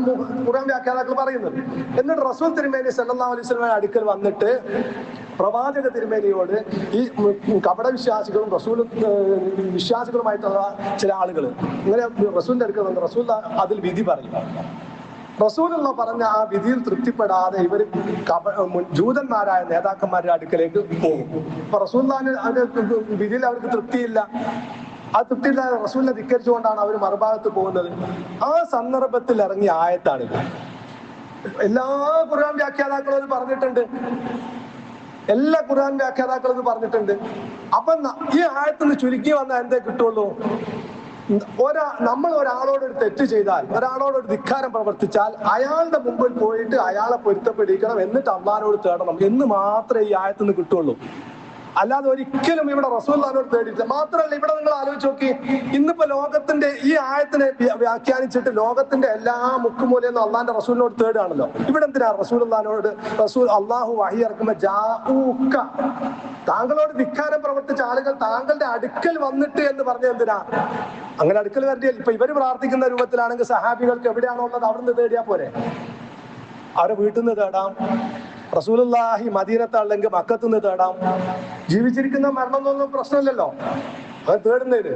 ഖുർആൻ വ്യാഖ്യാതാക്കൾ പറയുന്നത്. എന്നിട്ട് റസൂൽ തിരുമേനി സല്ലല്ലാഹു അലൈഹി വസല്ലം അടുക്കൽ വന്നിട്ട് പ്രവാചക തിരുമേനിയോട് ഈ കപട വിശ്വാസികളും റസൂലും വിശ്വാസികളുമായിട്ടുള്ള ചില ആളുകൾ ഇങ്ങനെ റസൂലിന്റെ അടുക്കൽ വന്ന് റസൂൽ അതിൽ വിധി പറയും. റസൂലുള്ള പറഞ്ഞ ആ വിധിയിൽ തൃപ്തിപ്പെടാതെ ഇവർ ജൂതന്മാരായ നേതാക്കന്മാരുടെ അടുക്കലേക്ക് പോകും. അപ്പൊ റസൂലിന്റെ വിധിയിൽ അവർക്ക് തൃപ്തിയില്ല. ആ തൃപ്തിയില്ലാതെ റസൂലിനെ ധിക്കരിച്ചുകൊണ്ടാണ് അവർ മറുഭാഗത്ത് പോകുന്നത്. ആ സന്ദർഭത്തിൽ ഇറങ്ങിയ ആയത്താണിത്. എല്ലാ ഖുർആൻ വ്യാഖ്യാതാക്കളും പറഞ്ഞിട്ടുണ്ട്. എല്ലാ ഖുർആൻ വ്യാഖ്യാതാക്കളും പറഞ്ഞിട്ടുണ്ട്. അപ്പൊ ഈ ആയത്തിന് ചുരുക്കി വന്നാൽ എന്തേ കിട്ടുള്ളൂ? നമ്മൾ ഒരാളോട് ഒരു തെറ്റ് ചെയ്താൽ, ഒരാളോട് ഒരു ധിക്കാരം പ്രവർത്തിച്ചാൽ അയാളുടെ മുമ്പിൽ പോയിട്ട് അയാളെ പൊരുത്തപ്പെടിക്കണം, എന്നിട്ട് അള്ളാഹിനോട് തേടണം എന്ന് മാത്രമേ ഈ ആയത്തിന് കിട്ടുള്ളൂ. അല്ലാതെ ഒരിക്കലും ഇവിടെ റസൂലുള്ളാഹിനോട് തേടിയിട്ടില്ല. മാത്രമല്ല, ഇവിടെ നിങ്ങൾ ആലോചിച്ച് നോക്കി, ഇന്നിപ്പോ ലോകത്തിന്റെ ഈ ആയത്തിനെ വ്യാഖ്യാനിച്ചിട്ട് ലോകത്തിന്റെ എല്ലാ മുക്കുമൂലയെന്നും അള്ളാഹിന്റെ റസൂലിനോട് തേടുകയാണല്ലോ. ഇവിടെ എന്തിനാ റസൂലുള്ളാഹിനോട് അള്ളാഹു വഹി ഇറക്കുമ്പോ ജാഊക, താങ്കളോട് ധിക്കാരം പ്രവർത്തിച്ച ആളുകൾ താങ്കളുടെ അടുക്കൽ വന്നിട്ട് എന്ന് പറഞ്ഞ എന്തിനാ? അങ്ങനെ അടുക്കൽ വരട്ടിയാൽ ഇപ്പൊ ഇവര് പ്രാർത്ഥിക്കുന്ന രൂപത്തിലാണെങ്കിൽ സഹാബികൾക്ക് എവിടെയാണോ ഉള്ളത് അവിടുന്ന് തേടിയാ പോരെ? അവരെ വീട്ടിൽ നിന്ന് തേടാം, റസൂലുള്ളാഹി മദീനത്താണെങ്കിൽ മക്കത്ത് നിന്ന് തേടാം. ജീവിച്ചിരിക്കുന്ന മരണമൊന്നും പ്രശ്നമില്ലല്ലോ അത് തേടുന്നതിന്.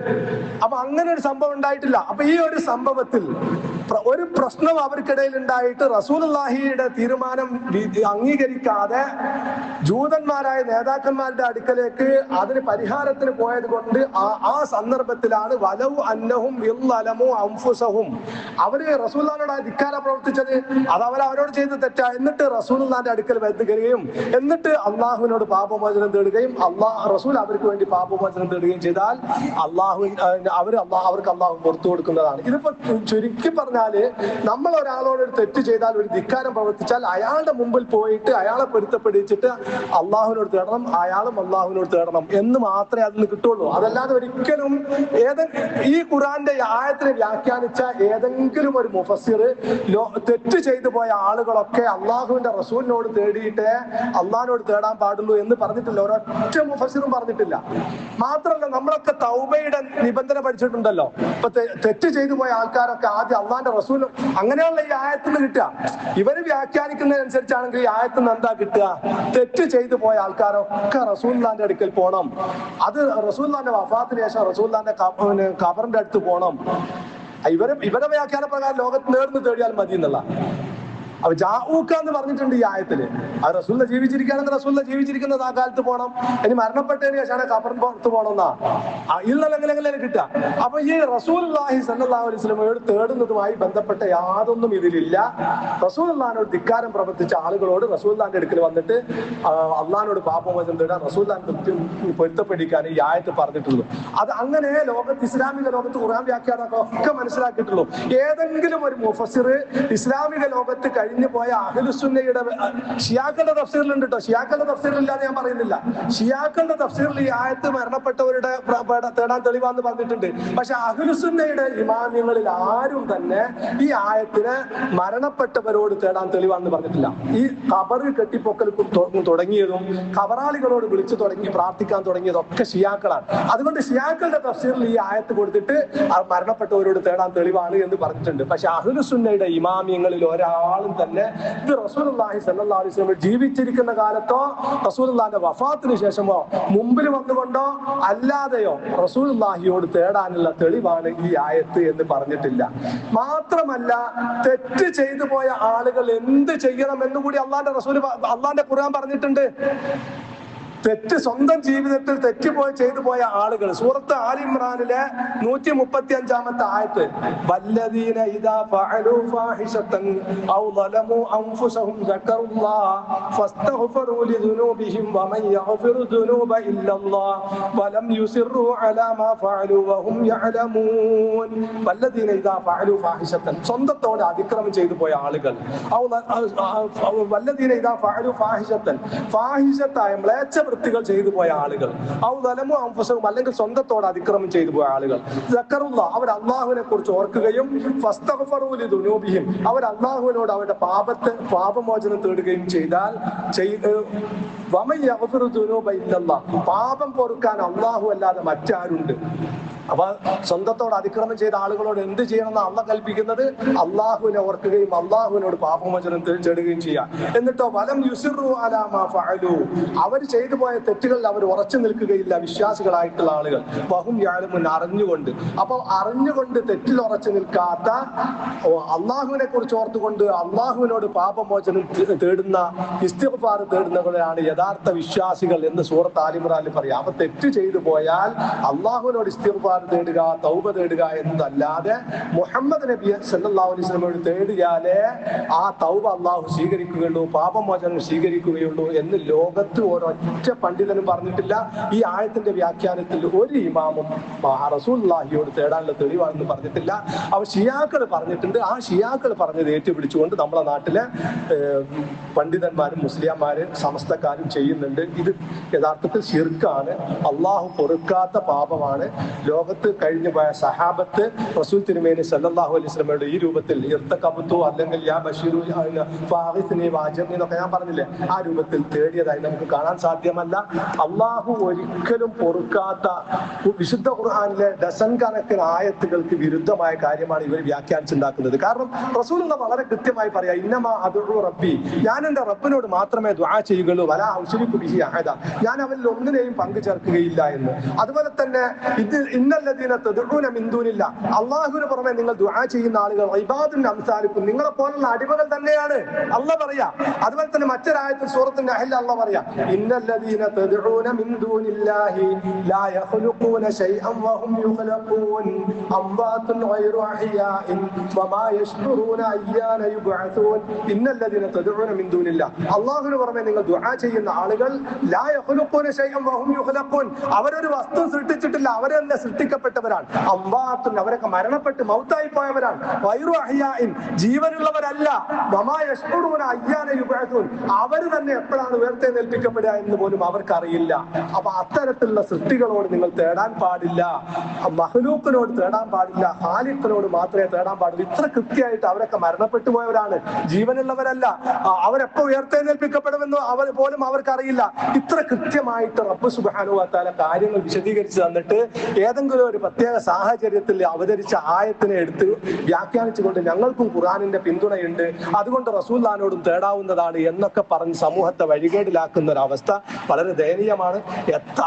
അപ്പൊ അങ്ങനെ ഒരു സംഭവം ഉണ്ടായിട്ടില്ല. അപ്പൊ ഈ ഒരു സംഭവത്തിൽ ഒരു പ്രശ്നം അവർക്കിടയിൽ ഉണ്ടായിട്ട് റസൂലുള്ളാഹിയുടെ തീരുമാനം അംഗീകരിക്കാതെ ജൂതന്മാരായ നേതാക്കന്മാരുടെ അടുക്കലേക്ക് അതിന് പരിഹാരത്തിന് പോയത് കൊണ്ട് ആ സന്ദർഭത്തിലാണ് വലൗ അന്നഹും യളമു അൻഫുസഹും, അവര് റസൂലുള്ളാഹിയോട് ധിക്കാരം പ്രവർത്തിച്ചത് അത് അവരോട് ചെയ്ത് തെറ്റാ. എന്നിട്ട് റസൂലുള്ളാഹിന്റെ അടുക്കൽ വരികയും എന്നിട്ട് അള്ളാഹുവിനോട് പാപമോചനം തേടുകയും റസൂൽ അവർക്ക് വേണ്ടി പാപമോചനം തേടുകയും ചെയ്താൽ അവർക്ക് അള്ളാഹു പുറത്തു കൊടുക്കുന്നതാണ്. ഇതിപ്പോ ചുരുക്കി പറഞ്ഞാല്, നമ്മൾ ഒരാളോട് ഒരു തെറ്റ് ചെയ്താൽ, ഒരു ധിക്കാരം പ്രവർത്തിച്ചാൽ അയാളുടെ മുമ്പിൽ പോയിട്ട് അയാളെ പൊരുത്തപ്പെടിച്ചിട്ട് അള്ളാഹുവിനോട് തേടണം, അയാളും അള്ളാഹുവിനോട് തേടണം എന്ന് മാത്രമേ അതിന് കിട്ടുള്ളൂ. അതല്ലാതെ ഒരിക്കലും ഈ ഖുർആന്റെ ആയത്തിനെ വ്യാഖ്യാനിച്ച ഏതെങ്കിലും ഒരു മുഫസ്സിർ തെറ്റ് ചെയ്തു പോയ ആളുകളൊക്കെ അള്ളാഹുവിന്റെ റസൂലിനോട് തേടിയിട്ട് അള്ളാഹിനോട് തേടാൻ പാടുള്ളൂ എന്ന് പറഞ്ഞിട്ടില്ല. ഒരൊറ്റ മുഫസ്സിറും പറഞ്ഞിട്ടില്ല. മാത്രമല്ല, നമ്മളൊക്കെ തൗബയുടെ നിബന്ധന പഠിച്ചിട്ടുണ്ടല്ലോ. ഇപ്പൊ തെറ്റ് ചെയ്തു പോയ ആൾക്കാരൊക്കെ ആദ്യം അള്ളാന്റെ റസൂൽ, അങ്ങനെയുള്ള ഈ ആയത്തിന് കിട്ടുക. ഇവര് വ്യാഖ്യാനിക്കുന്നതനുസരിച്ചാണെങ്കിൽ ഈ ആയത്തിന് എന്താ കിട്ടുക? തെറ്റ് ചെയ്തു പോയ ആൾക്കാരൊക്കെ റസൂലുള്ളാഹിന്റെ അടുക്കൽ പോകണം. അത് റസൂലുള്ളാഹിന്റെ വഫാത്തിന് ശേഷം റസൂലുള്ളാഹിന്റെ ഖബറിന്റെ അടുത്ത് പോകണം. ഇവരെ വ്യാഖ്യാന പ്രകാരം ലോകത്ത് നേർന്ന് തേടിയാൽ മതി എന്നുള്ള. അപ്പൊ ജാഊക്ക എന്ന് പറഞ്ഞിട്ടുണ്ട് ഈ ആയത്തില്. അത് റസൂലിനെ ജീവിച്ചിരിക്കുകയാണെങ്കിൽ റസൂലിനെ ജീവിച്ചിരിക്കുന്നത് ആ കാലത്ത് പോകണം, ഇനി മരണപ്പെട്ടതിന് ശേഷമാണ് ഖബറിന് പുറത്ത് പോകണമെന്നാ ഇല്ലെങ്കിലും കിട്ടുക. അപ്പൊ ഈ റസൂലുള്ളാഹി സ്വല്ലല്ലാഹു അലൈഹി വസല്ലമയോട് തേടുന്നതുമായി ബന്ധപ്പെട്ട യാതൊന്നും ഇതിലില്ല. റസൂലുള്ളാഹിനോട് ധിക്കാരം പ്രവർത്തിച്ച ആളുകളോട് റസൂലുള്ളാഹിന്റെ അടുക്കൽ വന്നിട്ട് അള്ളാഹിനോട് പാപമോചനം തേടാൻ റസൂലുള്ളാഹിനെ പൊരുത്തപ്പെടിക്കാൻ ഈ ആയത്ത് പറഞ്ഞിട്ടുള്ളൂ. അത് അങ്ങനെ ലോകത്ത്, ഇസ്ലാമിക ലോകത്ത് ഖുർആൻ വ്യാഖ്യാനമൊക്കെ ഒക്കെ മനസ്സിലാക്കിയിട്ടുള്ളൂ. ഏതെങ്കിലും ഒരു മുഫസ്സിർ ഇസ്ലാമിക ലോകത്ത് കഴിഞ്ഞു പോയ അഹ്ലുസുന്നയുടെ ഷിയാക്കളുടെ തഫ്സീറിലുണ്ട് കേട്ടോ, ഷിയാക്കളുടെ തഫ്സീറിലില്ലാന്ന് ഞാൻ പറയുന്നില്ല. ഷിയാക്കളുടെ തഫ്സീറിൽ ഈ ആയത്ത് മരണപ്പെട്ടവരുടെ തേടാൻ തെളിവാന്ന് പറഞ്ഞിട്ടുണ്ട്. പക്ഷെ അഹ്ലുസുന്നയുടെ ഇമാമിങ്ങളിൽ ആരും തന്നെ ഈ ആയത്തിന് മരണപ്പെട്ടവരോട് തേടാൻ തെളിവാന്ന് പറഞ്ഞിട്ടില്ല. ഈ ഖബറ് കെട്ടിപ്പൊക്കൽ തുടങ്ങിയതും ഖബറാളികളോട് വിളിച്ചു തുടങ്ങി പ്രാർത്ഥിക്കാൻ തുടങ്ങിയതൊക്കെ ഷിയാക്കളാണ്. അതുകൊണ്ട് ഷിയാക്കളുടെ തഫ്സീറിൽ ഈ ആയത്ത് കൊടുത്തിട്ട് മരണപ്പെട്ടവരോട് തേടാൻ തെളിവാണ് എന്ന് പറഞ്ഞിട്ടുണ്ട്. പക്ഷെ അഹ്ലുസുന്നയുടെ ഇമാമിയങ്ങളിൽ ഒരാളും തന്നെ ഇത് റസൂലുള്ളാഹി സ്വല്ലല്ലാഹു അലൈഹി വസല്ലം ജീവിച്ചിരിക്കുന്ന കാലത്തോ റസൂലുള്ളാഹിന്റെ വഫാത്തിന് ശേഷമോ മുമ്പിൽ വന്നുകൊണ്ടോ അല്ലാതെയോ റസൂലുള്ളാഹിയോട് തേടാനുള്ള തെളിവാണ് ഈ ആയത്ത് എന്ന് പറഞ്ഞിട്ടില്ല. മാത്രമല്ല, തെറ്റ് ചെയ്തു പോയ ആളുകൾ എന്ത് ചെയ്യണം എന്നുകൂടി അള്ളാന്റെ ഖുർആൻ പറഞ്ഞിട്ടുണ്ട്. സ്വന്തം ജീവിതത്തിൽ ചെയ്തു പോയ ആളുകൾ സൂറത്ത് ആൽ ഇമ്രാനിലെ 135-ാമത്തെ ആയത്ത്, വല്ലദീന ഇദാ ഫഅലൂ ഫാഹിശതൻ ഔ ളലമൂ അൻഫുസഹും ദക്കറുല്ലാഹ ഫസ്തഗ്ഫിറൂ ലിദുനൂബിഹിം വമൻ യഗ്ഫിറു ദുനൂബ ഇല്ലല്ലാഹ് വലം യുസിറൂ അലാ മാ ഫഅലൂ വഹും യഅലമൂൻ. വല്ലദീന ഇദാ ഫഅലൂ ഫാഹിശതൻ, സ്വന്തത്തോട് അതിക്രമം ചെയ്തു പോയ ആളുകൾ, വല്ലദീന ഇദാ ഫഅലൂ ഫാഹിശതൻ, ഫാഹിശത്തായ മ്ലേച്ഛ വൃത്തികൾ ചെയ്തു പോയ ആളുകൾ, അല്ലെങ്കിൽ സ്വന്തത്തോട് അതിക്രമം ചെയ്തു പോയ ആളുകൾ, അവർ അള്ളാഹുവിനെ കുറിച്ച് ഓർക്കുകയും അവർ അള്ളാഹുവിനോട് അവരുടെ പാപമോചനം തേടുകയും ചെയ്താൽ പാപം പൊറുക്കാൻ അള്ളാഹു അല്ലാതെ മറ്റാരുണ്ട്? അപ്പൊ സ്വന്തത്തോട് അതിക്രമം ചെയ്ത ആളുകളോട് എന്ത് ചെയ്യണമെന്ന് അള്ളാഹ് കൽപ്പിക്കുന്നത്? അള്ളാഹുവിനെ ഓർക്കുകയും അള്ളാഹുവിനോട് പാപമോചനം തേടുകയും ചെയ്യാം. എന്നിട്ടോ വലം യുസിറു അലാ മാ ഫഅലു, അവർ ചെയ്തു പോയ തെറ്റുകളിൽ അവർ ഉറച്ചു നിൽക്കുകയില്ല വിശ്വാസികളായിട്ടുള്ള ആളുകൾ. വഹും യഅലമൂൻ, അറിഞ്ഞുകൊണ്ട്. അപ്പൊ അറിഞ്ഞുകൊണ്ട് തെറ്റിൽ ഉറച്ചു നിൽക്കാത്ത, അള്ളാഹുവിനെ കുറിച്ച് ഓർത്തുകൊണ്ട് അള്ളാഹുവിനോട് പാപമോചനം തേടുന്ന, ഇസ്തിഗ്ഫാർ തേടുന്നവരാണ് യഥാർത്ഥ വിശ്വാസികൾ എന്ന് സൂറത്ത് ആൽ ഇമ്രാനിൽ പറയാം. അപ്പൊ തെറ്റ് ചെയ്തു പോയാൽ അള്ളാഹുവിനോട് ഇസ്തിഗ്ഫാർ തേടുക, തൗബ തേടുക എന്നതല്ലാതെ മുഹമ്മദ് നബി സല്ലല്ലാഹു അലൈഹി വസല്ലമയോട് തേടിയാലേ ആ തൗബ അള്ളാഹു സ്വീകരിക്കുകയുള്ളൂ, പാപമോചനം സ്വീകരിക്കുകയുള്ളൂ എന്ന് ലോകത്ത് ഒരൊറ്റ പണ്ഡിതനും പറഞ്ഞിട്ടില്ല. ഈ ആയത്തിന്റെ വ്യാഖ്യാനത്തിൽ ഒരു ഇമാമും റസൂലുള്ളാഹിയോട് തേടാനുള്ള തെളിവാണെന്ന് പറഞ്ഞിട്ടില്ല. അവ ഷിയാക്കൾ പറഞ്ഞിട്ടുണ്ട്. ആ ഷിയാക്കൾ പറഞ്ഞത് ഏറ്റുപിടിച്ചുകൊണ്ട് നമ്മളെ നാട്ടിലെ പണ്ഡിതന്മാരും മുസ്ലിംമാരും സമസ്തക്കാരും ചെയ്യുന്നുണ്ട്. ഇത് യഥാർത്ഥത്തിൽ ശിർക്കാണ്, അള്ളാഹു പൊറുക്കാത്ത പാപമാണ്. ലോകത്ത് കഴിഞ്ഞു പോയ സഹാബത്ത് റസൂൽ തിരുമേനി സല്ലല്ലാഹു അലൈഹി വസല്ലമയുടെ ഈ രൂപത്തിൽ ഇർതഖബതു അല്ലെങ്കിൽ യാ ബശീറു ഫാഗിസ്നി വാജബ്നി എന്നൊക്കെ ഞാൻ പറഞ്ഞില്ലേ, ആ രൂപത്തിൽ തേടിയതായി നമുക്ക് കാണാൻ സാധ്യമല്ല. അള്ളാഹു ഒരിക്കലും പൊറുക്കാത്ത വിശുദ്ധ ഖുർആനിലെ ഡസൻ കണക്കിന് ആയത്തുകൾക്ക് വിരുദ്ധമായ കാര്യമാണ് ഇവർ വ്യാഖ്യാനിച്ചുണ്ടാക്കുന്നത്. കാരണം റസൂലുള്ള വളരെ കൃത്യമായി പറയാം, ഇന്നമാ അദ്ഉ റബ്ബി, ഞാൻ എന്റെ റബ്ബിനോട് മാത്രമേ ദുആ ചെയ്യുകയുള്ളൂ, വലാ ഉശ്രികു ബിഹി അഹദ, ഞാൻ അവരിൽ ഒന്നിനെയും പങ്കു ചേർക്കുകയില്ല എന്ന്. അതുപോലെ തന്നെ ഇന്നല്ലദീന തദ്ഉന മിൻ ദൂനില്ലാ, അല്ലാഹുവിന് പുറമെ നിങ്ങൾ ദുആ ചെയ്യുന്ന ആളുകൾ ഇബാദുൻ അംസാലുക്കും, നിങ്ങളെ പോലുള്ള അടിമകൾ തന്നെയാണ് അല്ലാഹ് പറയാ. അതുപോലെ തന്നെ മറ്റൊരായത്തിൽ സൂറത്തുൽ നഹ്ലിൽ അല്ലാഹ് പറയാ, ഇന്നല്ലദീന തദ്ഉന മിൻ ദൂനില്ലാഹി ലാ യഖ്ലുഖൂന ശൈഅൻ വഹും യുഖ്ലഖൂൻ അംവാതുൻ ഗൈറു അഹ്യാഇൻ വമാ യശ്ഉറൂന അയ്യാന യുബ്അസൂൻ. ഇന്നല്ലദീന തദ്ഉന മിൻ ദൂനില്ലാ, അല്ലാഹുവിന് പുറമെ നിങ്ങൾ ദുആ ചെയ്യുന്ന ആളുകൾ ലാ യഖ്ലുഖൂന ശൈഅൻ വഹും യുഖ്ലഖൂൻ, അവരൊരു വസ്തു സൃഷ്ടിച്ചിട്ടില്ല, അവരെ തന്നെ സൃഷ്ടിക്കപ്പെട്ടവരാണ്. അംവാത്തുൻ, അവരൊക്കെ മരണപ്പെട്ട് മൗത്തായി പോയവരാണ്. ഗൈറു അഹ്യാഇൻ, ജീവനുള്ളവരല്ല. വമാ യശ്ഉറൂന അയ്യാന യുബ്അസൂൻ, അവര് തന്നെ എപ്പോഴാണ് ഉയർത്തെഴുന്നേൽപ്പിക്കപ്പെടുക എന്ന് പോലും അവർക്കറിയില്ല. അപ്പൊ അത്തരത്തിലുള്ള സൃഷ്ടികളോട് നിങ്ങൾ തേടാൻ പാടില്ല, മഹ്ലൂക്കിനോട് തേടാൻ പാടില്ല, ഖാലിഖിനോട് മാത്രമേ തേടാൻ പാടുള്ളൂ. ഇത്ര കൃത്യമായിട്ട് അവരൊക്കെ മരണപ്പെട്ടു പോയവരാണ്, ജീവനുള്ളവരല്ല. അവരെപ്പോ ഉയർത്തെഴുന്നേൽപ്പിക്കപ്പെടുമെന്ന് പോലും അവർക്കറിയില്ല. ഇത്ര കൃത്യമായിട്ട് റബ്ബ് സുബ്ഹാനഹു വ തആല കാര്യങ്ങൾ വിശദീകരിച്ച് തന്നിട്ട് ഏതെങ്കിലും ഒരു പ്രത്യേക സാഹചര്യത്തിൽ അവതരിച്ച ആയത്തിനെ എടുത്ത് വ്യാഖ്യാനിച്ചുകൊണ്ട് ഞങ്ങൾക്കും ഖുർആനിന്റെ പിന്തുണയുണ്ട്, അതുകൊണ്ട് റസൂലുള്ളാഹിനോടും തേടാവുന്നതാണ് എന്നൊക്കെ പറഞ്ഞ് സമൂഹത്തെ വഴികേടിലാക്കുന്ന ഒരു അവസ്ഥ വളരെ ദയനീയമാണ്.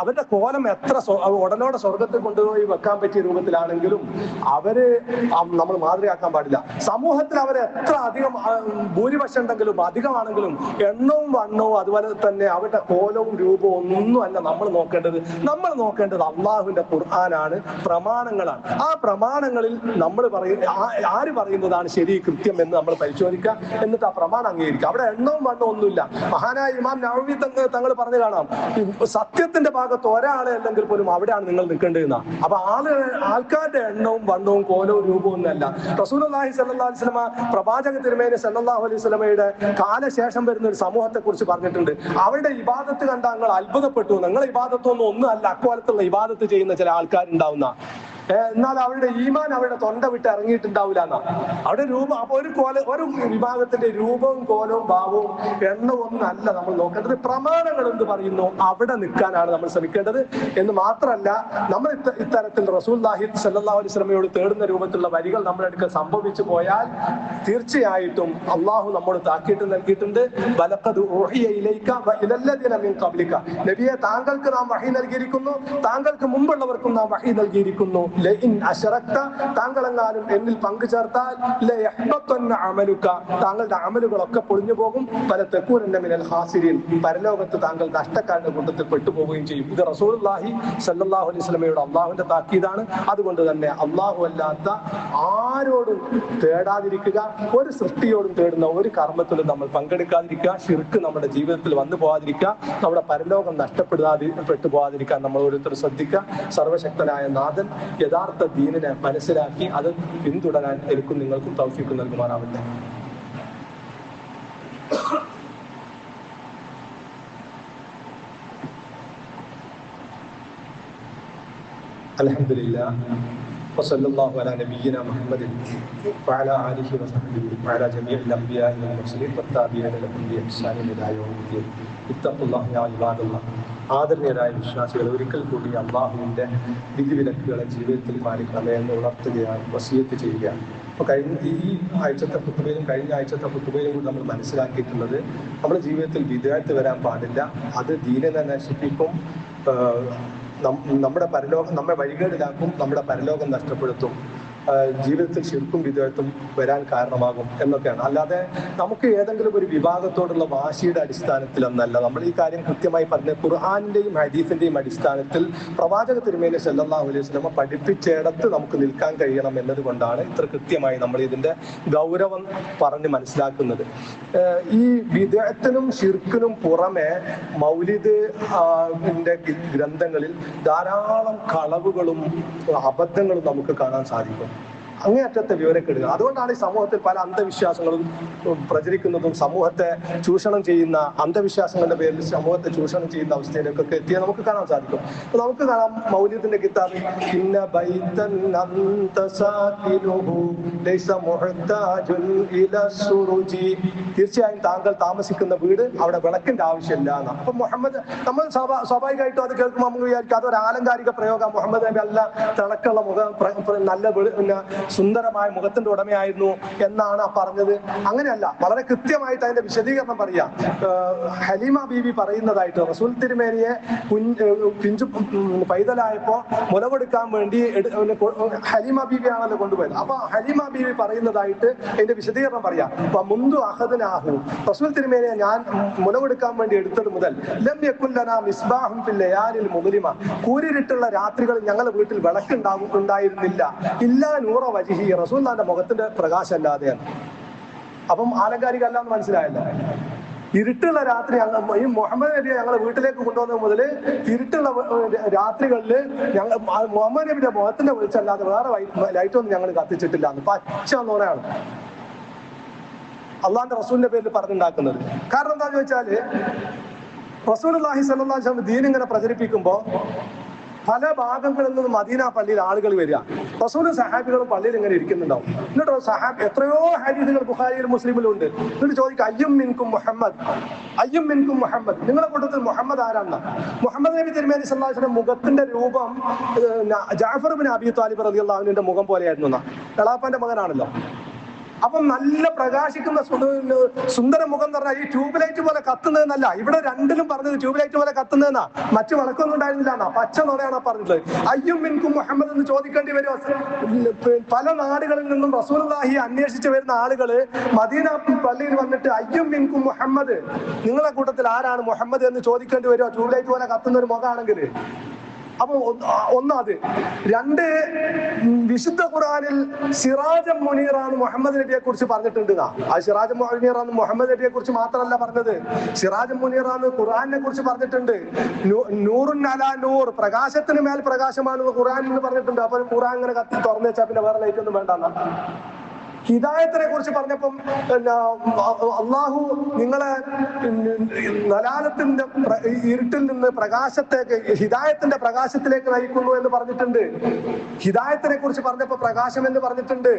അവരുടെ കോലം എത്ര ഉടനോടെ സ്വർഗത്തിൽ കൊണ്ടുപോയി വെക്കാൻ പറ്റിയ രൂപത്തിലാണെങ്കിലും അവര് നമ്മൾ മാതൃകയാക്കാൻ പാടില്ല. സമൂഹത്തിൽ അവരെ എത്ര അധികം ഭൂരിപക്ഷം ഉണ്ടെങ്കിലും അധികമാണെങ്കിലും എണ്ണവും വണ്ണവും അതുപോലെ തന്നെ അവരുടെ കോലവും രൂപവും ഒന്നുമല്ല നമ്മൾ നോക്കേണ്ടത്. നമ്മൾ നോക്കേണ്ടത് അള്ളാഹുവിന്റെ ഖുർആനാണ്, പ്രമാണങ്ങളാണ്. ആ പ്രമാണങ്ങളിൽ നമ്മൾ ആര് പറയുന്നതാണ് ശരി കൃത്യം എന്ന് നമ്മൾ പരിശോധിക്കുക, എന്നിട്ട് ആ പ്രമാണം അംഗീകരിക്കുക. അവിടെ എണ്ണവും വണ്ണവും ഒന്നുമില്ല. മഹാനായ ഇമാം നവവി തങ്ങൾ പറഞ്ഞു കാണാം, സത്യത്തിന്റെ ഭാഗത്ത് ഒരാളെ അല്ലെങ്കിൽ പോലും അവിടെയാണ് നിങ്ങൾ നിൽക്കേണ്ടതെന്ന. അപ്പൊ ആൾക്കാരുടെ എണ്ണവും വണ്ണവും കോലവും രൂപവും ഒന്നല്ല. റസൂലുള്ളാഹി സ്വല്ലല്ലാഹു അലൈഹി വസല്ലമ പ്രവാചക തിരുമേനി സല്ലല്ലാഹു അലൈഹി വസല്ലമയുടെ കാലശേഷം വരുന്ന ഒരു സമൂഹത്തെ കുറിച്ച് പറഞ്ഞിട്ടുണ്ട്. അവരുടെ ഇബാദത്ത് കണ്ട നിങ്ങൾ അത്ഭുതപ്പെട്ടു. നിങ്ങളെ ഇബാദത്തൊന്നും ഒന്നും അല്ല അക്കോലത്തുള്ള ഇബാദത്ത് ചെയ്യുന്ന ചില ആൾക്കാരുണ്ടാവുന്ന, എന്നാൽ അവരുടെ ഈമാൻ അവരുടെ തൊണ്ട വിട്ട് ഇറങ്ങിയിട്ടുണ്ടാവില്ല എന്നാ. അവിടെ രൂപം അപ്പൊ ഒരു വിഭാഗത്തിന്റെ രൂപവും കോലവും ഭാവവും എണ്ണവും ഒന്നും അല്ല നമ്മൾ നോക്കേണ്ടത്. പ്രമാണങ്ങൾ എന്ത് പറയുന്നു അവിടെ നിൽക്കാനാണ് നമ്മൾ ശ്രമിക്കേണ്ടത് എന്ന് മാത്രമല്ല, നമ്മൾ ഇത്തരത്തിൽ റസൂലുള്ളാഹി സ്വല്ലല്ലാഹു അലൈഹി വസല്ലമയോട് തേടുന്ന രൂപത്തിലുള്ള വരികൾ നമ്മുടെ അടുക്കൽ സംഭവിച്ചു പോയാൽ തീർച്ചയായിട്ടും അള്ളാഹു നമ്മോട് താക്കീട്ട് നൽകിയിട്ടുണ്ട്. വലഖദ് ഊഹിയ ഇലൈക വഇലല്ലദീന മിൻ ഖബ്ലിക, നബിയെ താങ്കൾക്ക് നാം വഹി നൽകിയിരിക്കുന്നു, താങ്കൾക്ക് മുമ്പുള്ളവർക്കും നാം വഹി നൽകിയിരിക്കുന്നു. താങ്കളെങ്ങാനും എന്നിൽ പങ്കു ചേർത്താൽ താങ്കളുടെ അമലുകളൊക്കെ പൊളിഞ്ഞു പോകും. പല തെക്കൂരന്റെ മിനൽ ഖാസിരീൻ, പരലോകത്ത് താങ്കൾ നഷ്ടക്കാരുടെ കൂട്ടത്തിൽ പെട്ടുപോവുകയും ചെയ്യും. ഇത് റസൂലുള്ളാഹി സ്വല്ലല്ലാഹു അലൈഹി വസല്ലമയുടെ അള്ളാഹുവിന്റെ താക്കീതാണ്. അതുകൊണ്ട് തന്നെ അള്ളാഹു അല്ലാത്ത ആരോടും തേടാതിരിക്കുക, ഒരു സൃഷ്ടിയോടും തേടുന്ന ഒരു കർമ്മത്തിലും നമ്മൾ പങ്കെടുക്കാതിരിക്കുക, ശിർക്ക് നമ്മുടെ ജീവിതത്തിൽ വന്നു പോകാതിരിക്കുക, നമ്മുടെ പരലോകം നഷ്ടപ്പെട്ടു പോകാതിരിക്കാൻ നമ്മൾ ഓരോരുത്തർ ശ്രദ്ധിക്കുക. സർവശക്തനായ നാഥൻ യഥാർത്ഥ ദീനിനെ മനസ്സിലാക്കി അത് പിന്തുടരാൻ എനിക്കും നിങ്ങൾക്കും തൗഫീഖ് നൽകുമാറാവട്ടെ. അൽഹംദുലില്ലാഹ് വസല്ലല്ലാഹു അലാ നബിയ്യിനാ മുഹമ്മദിൻ വഅലാ ആലിഹി വസഹ്ബിഹി വഅലാ ജമീഇൽ അംബിയാഇ വൽ മുർസലീൻ വത്താബിഈന ലഹും ബിഇഹ്സാനിൻ ഇലാ യൗമിദ്ദീൻ. ഇത്തഖുല്ലാഹ യാ ഇബാദല്ലാഹ്. ആദരണീയരായ വിശ്വാസികൾ, ഒരിക്കൽ കൂടി അള്ളാഹുവിന്റെ വിധിവിലക്കുകളെ ജീവിതത്തിൽ പാലിക്കണമേ എന്ന് ഉണർത്തുകയാണ്, വസിയത്ത് ചെയ്യുകയാണ്. അപ്പൊ ഈ ആഴ്ചത്തെ ഖുതുബയിലും കഴിഞ്ഞ ആഴ്ചത്തെ ഖുതുബയിലും കൂടി നമ്മൾ മനസ്സിലാക്കിയിട്ടുള്ളത്, നമ്മുടെ ജീവിതത്തിൽ വിദഅത്ത് വരാൻ പാടില്ല. അത് ദീനിനെ നശിപ്പിക്കും, നമ്മുടെ പരലോകം നമ്മെ വഴികേടിലാക്കും, നമ്മുടെ പരലോകം നഷ്ടപ്പെടുത്തും, ജീവിതത്തിൽ ശിർക്കും വിദഅത്തും വരാൻ കാരണമാകും എന്നൊക്കെയാണ്. അല്ലാതെ നമുക്ക് ഏതെങ്കിലും ഒരു വിഭാഗത്തോടുള്ള വാശിയുടെ അടിസ്ഥാനത്തിലൊന്നല്ല നമ്മൾ ഈ കാര്യം കൃത്യമായി പറഞ്ഞ ഖുർആനിന്റെയും ഹദീസിന്റെയും അടിസ്ഥാനത്തിൽ പ്രവാചക തിരുമേനി സല്ലല്ലാഹു അലൈഹി വസല്ലം പഠിപ്പിച്ചിടത്ത് നമുക്ക് നിൽക്കാൻ കഴിയണം എന്നതുകൊണ്ടാണ് ഇത്ര കൃത്യമായി നമ്മൾ ഇതിന്റെ ഗൗരവം പറഞ്ഞ് മനസ്സിലാക്കുന്നത്. ഈ വിദഅത്തിനും ശിർക്കിനും പുറമെ മൗലിദ് ഗ്രന്ഥങ്ങളിൽ ധാരാളം കളവുകളും അബദ്ധങ്ങളും നമുക്ക് കാണാൻ സാധിക്കും. അങ്ങേയറ്റത്തെ വിവരക്കെടുക. അതുകൊണ്ടാണ് ഈ സമൂഹത്തിൽ പല അന്ധവിശ്വാസങ്ങളും പ്രചരിക്കുന്നതും സമൂഹത്തെ ചൂഷണം ചെയ്യുന്ന അന്ധവിശ്വാസങ്ങളുടെ പേരിൽ സമൂഹത്തെ ചൂഷണം ചെയ്യുന്ന അവസ്ഥയിലേക്കൊക്കെ എത്തിയാൽ നമുക്ക് കാണാൻ സാധിക്കും. നമുക്ക് കാണാം മൗലിദിന്റെ കിതാബിൽ തീർച്ചയായും താങ്കൾ താമസിക്കുന്ന വീട് അവിടെ വിളക്കിന്റെ ആവശ്യമില്ല എന്നാണ്. അപ്പൊ മുഹമ്മദ് നമ്മൾ സ്വാഭാവികമായിട്ടും അത് കേൾക്കുമ്പോൾ നമുക്ക് വിചാരിക്കും അതൊരു ആലങ്കാരിക പ്രയോഗം, മുഹമ്മദ് നബി അല്ല തിളക്കുള്ള മുഖം നല്ല സുന്ദരമായ മുഖത്തിന്റെ ഉടമയായിരുന്നു എന്നാണ് പറഞ്ഞത്. അങ്ങനെയല്ല, വളരെ കൃത്യമായിട്ട് അതിന്റെ വിശദീകരണം പറയാം. ഹലീമ ബീവി പറയുന്നതായിട്ട് റസൂൽ തിരുമേനിയെ പിഞ്ചു പൈതലായപ്പോ മുലകൊടുക്കാൻ വേണ്ടി ഹലീമ ബീവി ആണല്ലോ കൊണ്ടുപോയത്. അപ്പൊ ഹലീമ ബീവി പറയുന്നതായിട്ട് അതിന്റെ വിശദീകരണം പറയാം. അപ്പൊ മുന്തു അഹദനാഹു, റസൂൽ തിരുമേനിയെ ഞാൻ മുലകൊടുക്കാൻ വേണ്ടി എടുത്തത് മുതൽ ലം യകുൻ ലനാ മിസ്ബാഹുൻ ഫിൽ ലയാലിൽ മുദ്ലിമ, കൂരിരുട്ടുള്ള രാത്രികളിൽ ഞങ്ങളുടെ വീട്ടിൽ വിളക്കുണ്ടായിരുന്നില്ല. ഇല്ലാ നൂറ വജിഹി, റസൂലുള്ളാഹിന്റെ മുഖത്തിന്റെ പ്രകാശം അല്ലാതെയാണ്. അപ്പം ആലങ്കാരികല്ല എന്ന് മനസ്സിലായല്ലോ. ഇരുട്ടുള്ള രാത്രി ഈ മുഹമ്മദ് നബിയെ ഞങ്ങളെ വീട്ടിലേക്ക് കൊണ്ടുവന്നത് മുതൽ ഇരുട്ടുള്ള രാത്രികളിൽ ഞങ്ങൾ മുഹമ്മദ് നബിയുടെ മുഖത്തിന്റെ വെളിച്ചല്ലാതെ വേറെ ലൈറ്റൊന്നും ഞങ്ങൾ കത്തിച്ചിട്ടില്ല എന്ന് പച്ച നൂറാണ് അള്ളാന്റെ റസൂലിന്റെ പേരിൽ പറഞ്ഞുണ്ടാക്കുന്നത്. കാരണം എന്താണെന്ന് വെച്ചാല് റസൂലുള്ളാഹി സ്വല്ലല്ലാഹു അലൈഹി വസല്ലം ദീൻ ഇങ്ങനെ പ്രചരിപ്പിക്കുമ്പോ പല ഭാഗങ്ങളിൽ നിന്നും മദീന പള്ളിയിൽ ആളുകൾ വരിക. റസൂലും സഹാബികളും പള്ളിയിൽ ഇങ്ങനെ ഇരിക്കുന്നുണ്ടാവും. എന്നിട്ടോ എത്രയോ ഹദീസുകൾ ബുഖാരിയിലും മുസ്ലിമിലും ഉണ്ട്. എന്നിട്ട് ചോദിക്കും അയ്യും മിൻകും മുഹമ്മദ്, അയ്യും മിൻകും മുഹമ്മദ്, നിങ്ങളെ കൂട്ടത്തിൽ മുഹമ്മദ് ആരാണ്? മുഹമ്മദ് നബി തിരുമേനി സല്ലല്ലാഹു അലൈഹി വസല്ലം മുഖത്തിന്റെ രൂപം ജഅഫർ ഇബ്നു അബീ ത്വാലിബ് റളിയല്ലാഹു അൻഹുവിന്റെ മുഖം പോലെയായിരുന്നു. എളാപ്പാന്റെ മകനാണല്ലോ. അപ്പം നല്ല പ്രകാശിക്കുന്ന സുന്ദര മുഖം എന്ന് പറഞ്ഞാൽ ഈ ട്യൂബ് ലൈറ്റ് പോലെ കത്തുന്നതെന്നല്ല. ഇവിടെ രണ്ടിലും പറഞ്ഞത് ട്യൂബ് ലൈറ്റ് പോലെ കത്തുന്നതെന്നാ, മറ്റു വളക്കൊന്നും ഉണ്ടായിരുന്നില്ല എന്നാ, പച്ച നുണയാണ് പറഞ്ഞിട്ടുള്ളത്. അയ്യും മിൻകും മുഹമ്മദ് എന്ന് ചോദിക്കേണ്ടി വരും. പല നാടുകളിൽ നിന്നും റസൂലുള്ളാഹി അന്വേഷിച്ച് വരുന്ന ആളുകള് മദീന പള്ളിയിൽ വന്നിട്ട് അയ്യും മിൻകും മുഹമ്മദ്, നിങ്ങളെ കൂട്ടത്തിൽ ആരാണ് മുഹമ്മദ് എന്ന് ചോദിക്കേണ്ടി വരുമോ ട്യൂബ് ലൈറ്റ് പോലെ കത്തുന്ന ഒരു മുഖമാണെങ്കിൽ? അപ്പൊ ഒന്നത്. രണ്ട്, വിശുദ്ധ ഖുർആനിൽ സിറാജം മുനീറാണ് മുഹമ്മദ് നബിയെ കുറിച്ച് പറഞ്ഞിട്ടുണ്ട്. ആ സിറാജം മുനീറാണ് മുഹമ്മദ് നബിയെ കുറിച്ച് മാത്രമല്ല പറഞ്ഞത്, സിറാജം മുനീറാണ് ഖുർആനിനെ കുറിച്ച് പറഞ്ഞിട്ടുണ്ട്. നൂറുൻ അലാ നൂർ, പ്രകാശത്തിന് മേൽ പ്രകാശമാണ് ഖുർആനിൽ പറഞ്ഞിട്ടുണ്ട്. അപ്പൊ ഖുർആൻ ഇങ്ങനെ കത്തി തുറന്നു വെച്ചാൽ പിന്നെ വേറെ ലൈറ്റ് ഒന്നും വേണ്ടെന്ന. ഹിദായത്തിനെ കുറിച്ച് പറഞ്ഞപ്പം അള്ളാഹു നിങ്ങളെ നലാലത്തിന്റെ ഇരുട്ടിൽ നിന്ന് പ്രകാശത്തേക്ക്, ഹിദായത്തിന്റെ പ്രകാശത്തിലേക്ക് നയിക്കുന്നു എന്ന് പറഞ്ഞിട്ടുണ്ട്. ഹിദായത്തിനെ കുറിച്ച് പറഞ്ഞപ്പോ പ്രകാശം എന്ന് പറഞ്ഞിട്ടുണ്ട്.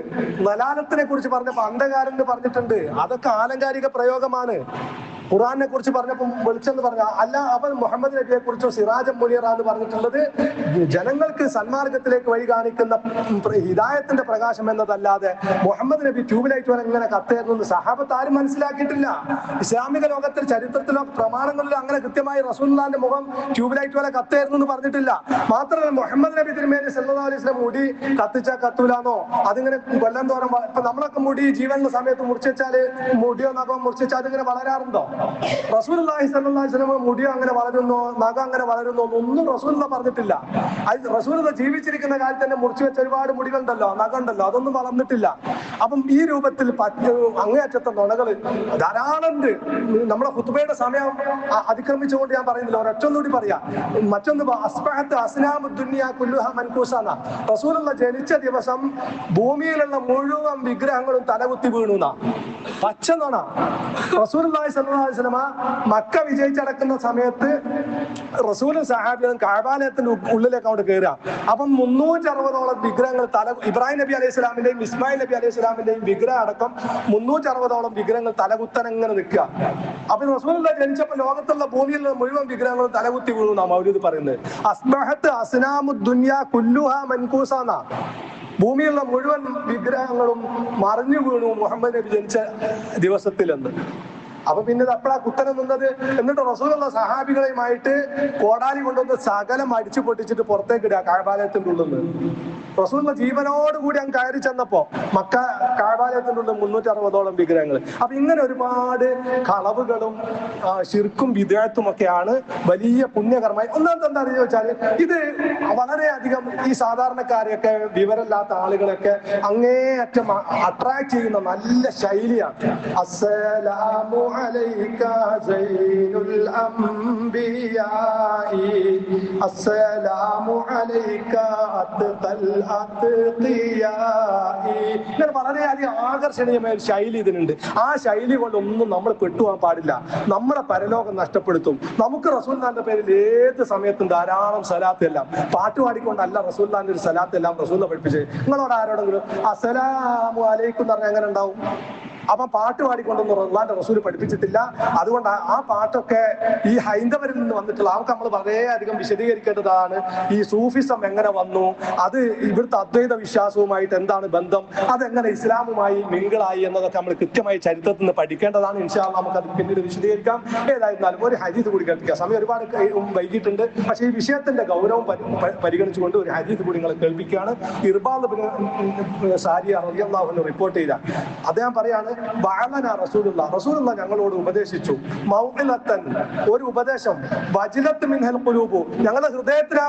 നലാലത്തിനെ കുറിച്ച് പറഞ്ഞപ്പോ അന്ധകാരം എന്ന് പറഞ്ഞിട്ടുണ്ട്. അതൊക്കെ ആലങ്കാരിക പ്രയോഗമാണ്. ഖുർആനെ കുറിച്ച് പറഞ്ഞപ്പോൾ വെളിച്ചെന്ന് പറഞ്ഞ അല്ല. അപ്പൊ മുഹമ്മദ് നബിയെ കുറിച്ചോ സിറാജം മുനീറ എന്ന് പറഞ്ഞിട്ടുള്ളത് ജനങ്ങൾക്ക് സന്മാർഗത്തിലേക്ക് വഴി കാണിക്കുന്ന ഹിദായത്തിന്റെ പ്രകാശം എന്നതല്ലാതെ മുഹമ്മദ് നബി ട്യൂബ് ലൈറ്റ് പോലെ ഇങ്ങനെ കത്തായിരുന്നു സഹാബത്ത് ആരും മനസ്സിലാക്കിയിട്ടില്ല. ഇസ്ലാമിക ലോകത്തിൽ ചരിത്രത്തിലോ പ്രമാണങ്ങളിലോ അങ്ങനെ കൃത്യമായി റസൂലുള്ളാഹിന്റെ മുഖം ട്യൂബ് ലൈറ്റ് പോലെ കത്തായിരുന്നു എന്ന് പറഞ്ഞിട്ടില്ല. മാത്രമല്ല മുഹമ്മദ് നബി തിരുമേനി സല്ലല്ലാഹു അലൈഹി വസല്ലം മുടി കത്തിച്ചാൽ കത്തൂലാന്നോ, അതിങ്ങനെ കൊല്ലം തോറും ഇപ്പൊ നമ്മളൊക്കെ മുടി ജീവനുള്ള സമയത്ത് മുറിച്ചാല് മുടിയോ നഖം മുറിച്ചാൽ അതിങ്ങനെ വളരാറുണ്ടോ? റസൂലുള്ളാഹി സ്വല്ലല്ലാഹു അലൈഹി വസല്ലം മുടിയോ അങ്ങനെ വളരുന്നോ നഖം അങ്ങനെ വളരുന്നോ ഒന്നും റസൂലുള്ളാഹി പറഞ്ഞിട്ടില്ല. റസൂലുള്ളാഹി ജീവിച്ചിരിക്കുന്ന കാലത്ത് തന്നെ മുറിച്ചു വെച്ച ഒരുപാട് മുടികളുണ്ടല്ലോ, നഖം ഉണ്ടല്ലോ, അതൊന്നും വളർന്നിട്ടില്ല. അപ്പം ഈ രൂപത്തിൽ അങ്ങേയറ്റത്തെ നുണകൾ ധാരാളം ഉണ്ട്. നമ്മളെ ഖുതുബയുടെ സമയം അതിക്രമിച്ചുകൊണ്ട് ഞാൻ പറയുന്നില്ല, ഒരൊറ്റൊന്നുകൂടി പറയാം. മറ്റൊന്ന് അസ്ബഹത്ത് അസ്നാമു ദുനിയ കുല്ലുഹാ മൻകൂസാന, റസൂലുള്ളാഹി ജനിച്ച ദിവസം ഭൂമിയിലുള്ള മുഴുവൻ വിഗ്രഹങ്ങളും തലകുത്തി വീണുന്ന പച്ച നുണ. റസൂലുള്ളാഹി സ്വല്ലല്ലാഹു അലൈഹി വസല്ലം മക്ക വിജയിച്ചടക്കുന്ന സമയത്ത് റസൂലും സഹാബികളും കഅബാലയത്തിന്റെ ഉള്ളിലേക്ക് അവിടെ കയറുക. അപ്പം 360ഓളം വിഗ്രഹങ്ങൾ ഇബ്രാഹിം നബി അലൈഹി സ്വലാമിന്റെയും ഇസ്മായിൽ നബി അലൈഹി സ്വലാമിന്റെയും വിഗ്രഹം അടക്കം 360ഓളം വിഗ്രഹങ്ങൾ തലകുത്തനങ്ങനെ നിൽക്കുക. അപ്പൊ റസൂലുള്ളാഹി ജനിച്ചപ്പോൾ ലോകത്തുള്ള ഭൂമിയിലുള്ള മുഴുവൻ വിഗ്രഹങ്ങളും തലകുത്തി വീണു മൗലൂദ് പറയുന്നത്. അസ്ബഹത്ത് അസ്നാമു ദുനിയ കുല്ലുഹാ മൻകൂസാന, ഭൂമിയിലുള്ള മുഴുവൻ വിഗ്രഹങ്ങളും മറിഞ്ഞു വീണു മുഹമ്മദ് നബി ജനിച്ച ദിവസത്തിലെന്ന്. അപ്പൊ പിന്നെ അപ്പോഴാ കുത്തനെ നിന്നത്. എന്നിട്ട് റസൂലുള്ള സഹാബികളെയുമായിട്ട് കോടാലി കൊണ്ടുവന്ന് സകലം അടിച്ചു പൊട്ടിച്ചിട്ട് പുറത്തേക്ക് ഇടുക കഅബാലയത്തിന്റെ ഉള്ളിൽ നിന്ന്. റസൂലുള്ള ജീവനോടുകൂടി അങ്ങ് കയറി ചെന്നപ്പോ മക്ക കഅബാലയത്തിന്റെ ഉള്ളിൽ 360ഓളം വിഗ്രഹങ്ങൾ. അപ്പൊ ഇങ്ങനെ ഒരുപാട് കളവുകളും ശിർക്കും വിദഅത്തും ഒക്കെയാണ് വലിയ പുണ്യകർമ്മമായി. ഒന്നാമത്തെ എന്താ അറിയാ വെച്ചാല് ഇത് വളരെയധികം ഈ സാധാരണക്കാരെയൊക്കെ വിവരമില്ലാത്ത ആളുകളൊക്കെ അങ്ങേയറ്റം അട്രാക്ട് ചെയ്യുന്ന നല്ല ശൈലിയാണ്. അസ്സലാമു അലൈക സൈനുൽ അംബിയാഇ അസ്സലാമു അലൈക അത്ഖൽ അത്ഖിയാഇ. ഇങ്ങനെ വളരെയധികം ആകർഷണീയമായ ഒരു ശൈലി ഇതിനുണ്ട്. ആ ശൈലി കൊണ്ടൊന്നും നമ്മൾ പെട്ടുപോകാൻ പാടില്ല. നമ്മുടെ പരലോകം നഷ്ടപ്പെടുത്തും. നമുക്ക് റസൂലുള്ളാഹിന്റെ പേരിൽ ഏത് സമയത്തും ധാരാളം സലാത്ത് എല്ലാം പാട്ട് പാടിക്കൊണ്ടല്ല റസൂലുള്ളാഹിന്റെ ഒരു സലാത്ത് എല്ലാം റസൂലുള്ളാഹി പഠിപ്പിച്ചത്. നിങ്ങളോട് ആരോടെങ്കിലും അസ്സലാമു അലൈക്കും എന്ന് പറഞ്ഞാൽ എങ്ങനെ ഉണ്ടാവും? അപ്പൊ പാട്ട് പാടിക്കൊണ്ടൊന്നും റസൂലുള്ളാഹിന്റെ റസൂൽ പഠിപ്പിച്ചിട്ടില്ല. അതുകൊണ്ട് ആ പാട്ടൊക്കെ ഈ ഹൈന്ദവരിൽ നിന്ന് വന്നിട്ടുള്ള അവർക്ക് നമ്മൾ വളരെയധികം വിശദീകരിക്കേണ്ടതാണ്. ഈ സൂഫിസം എങ്ങനെ വന്നു, അത് ഇവിടുത്തെ അദ്വൈത വിശ്വാസവുമായിട്ട് എന്താണ് ബന്ധം, അതെങ്ങനെ ഇസ്ലാമുമായി മിങ്കിളായി എന്നതൊക്കെ നമ്മൾ കൃത്യമായി ചരിത്രത്തിൽ നിന്ന് പഠിക്കേണ്ടതാണ്. ഇൻഷാ അല്ലാഹ് നമുക്കത് പിന്നീട് വിശദീകരിക്കാം. ഏതായിരുന്നാലും ഒരു ഹദീസ് കൂടി കേൾപ്പിക്കാം. സമയം ഒരുപാട് വൈകിട്ടുണ്ട്. പക്ഷെ ഈ വിഷയത്തിന്റെ ഗൗരവം പരിഗണിച്ചുകൊണ്ട് ഒരു ഹദീസ് കൂടി നിങ്ങളെ കേൾപ്പിക്കുകയാണ്. ഇർബാദ് ബിൻ സാരിയ റളിയല്ലാഹു അൻഹു റിപ്പോർട്ട് ചെയ്ത അദ്ദേഹം പറയാണ്, റസൂലുള്ളാഹി ഞങ്ങളോട് ഉപദേശിച്ചു, മൗഇലത്തൻ, ഒരു ഉപദേശം, വജിലത്ത് മിൻഹൽ ഖുലൂബ്, ഞങ്ങളുടെ ഹൃദയത്തിൽ ആ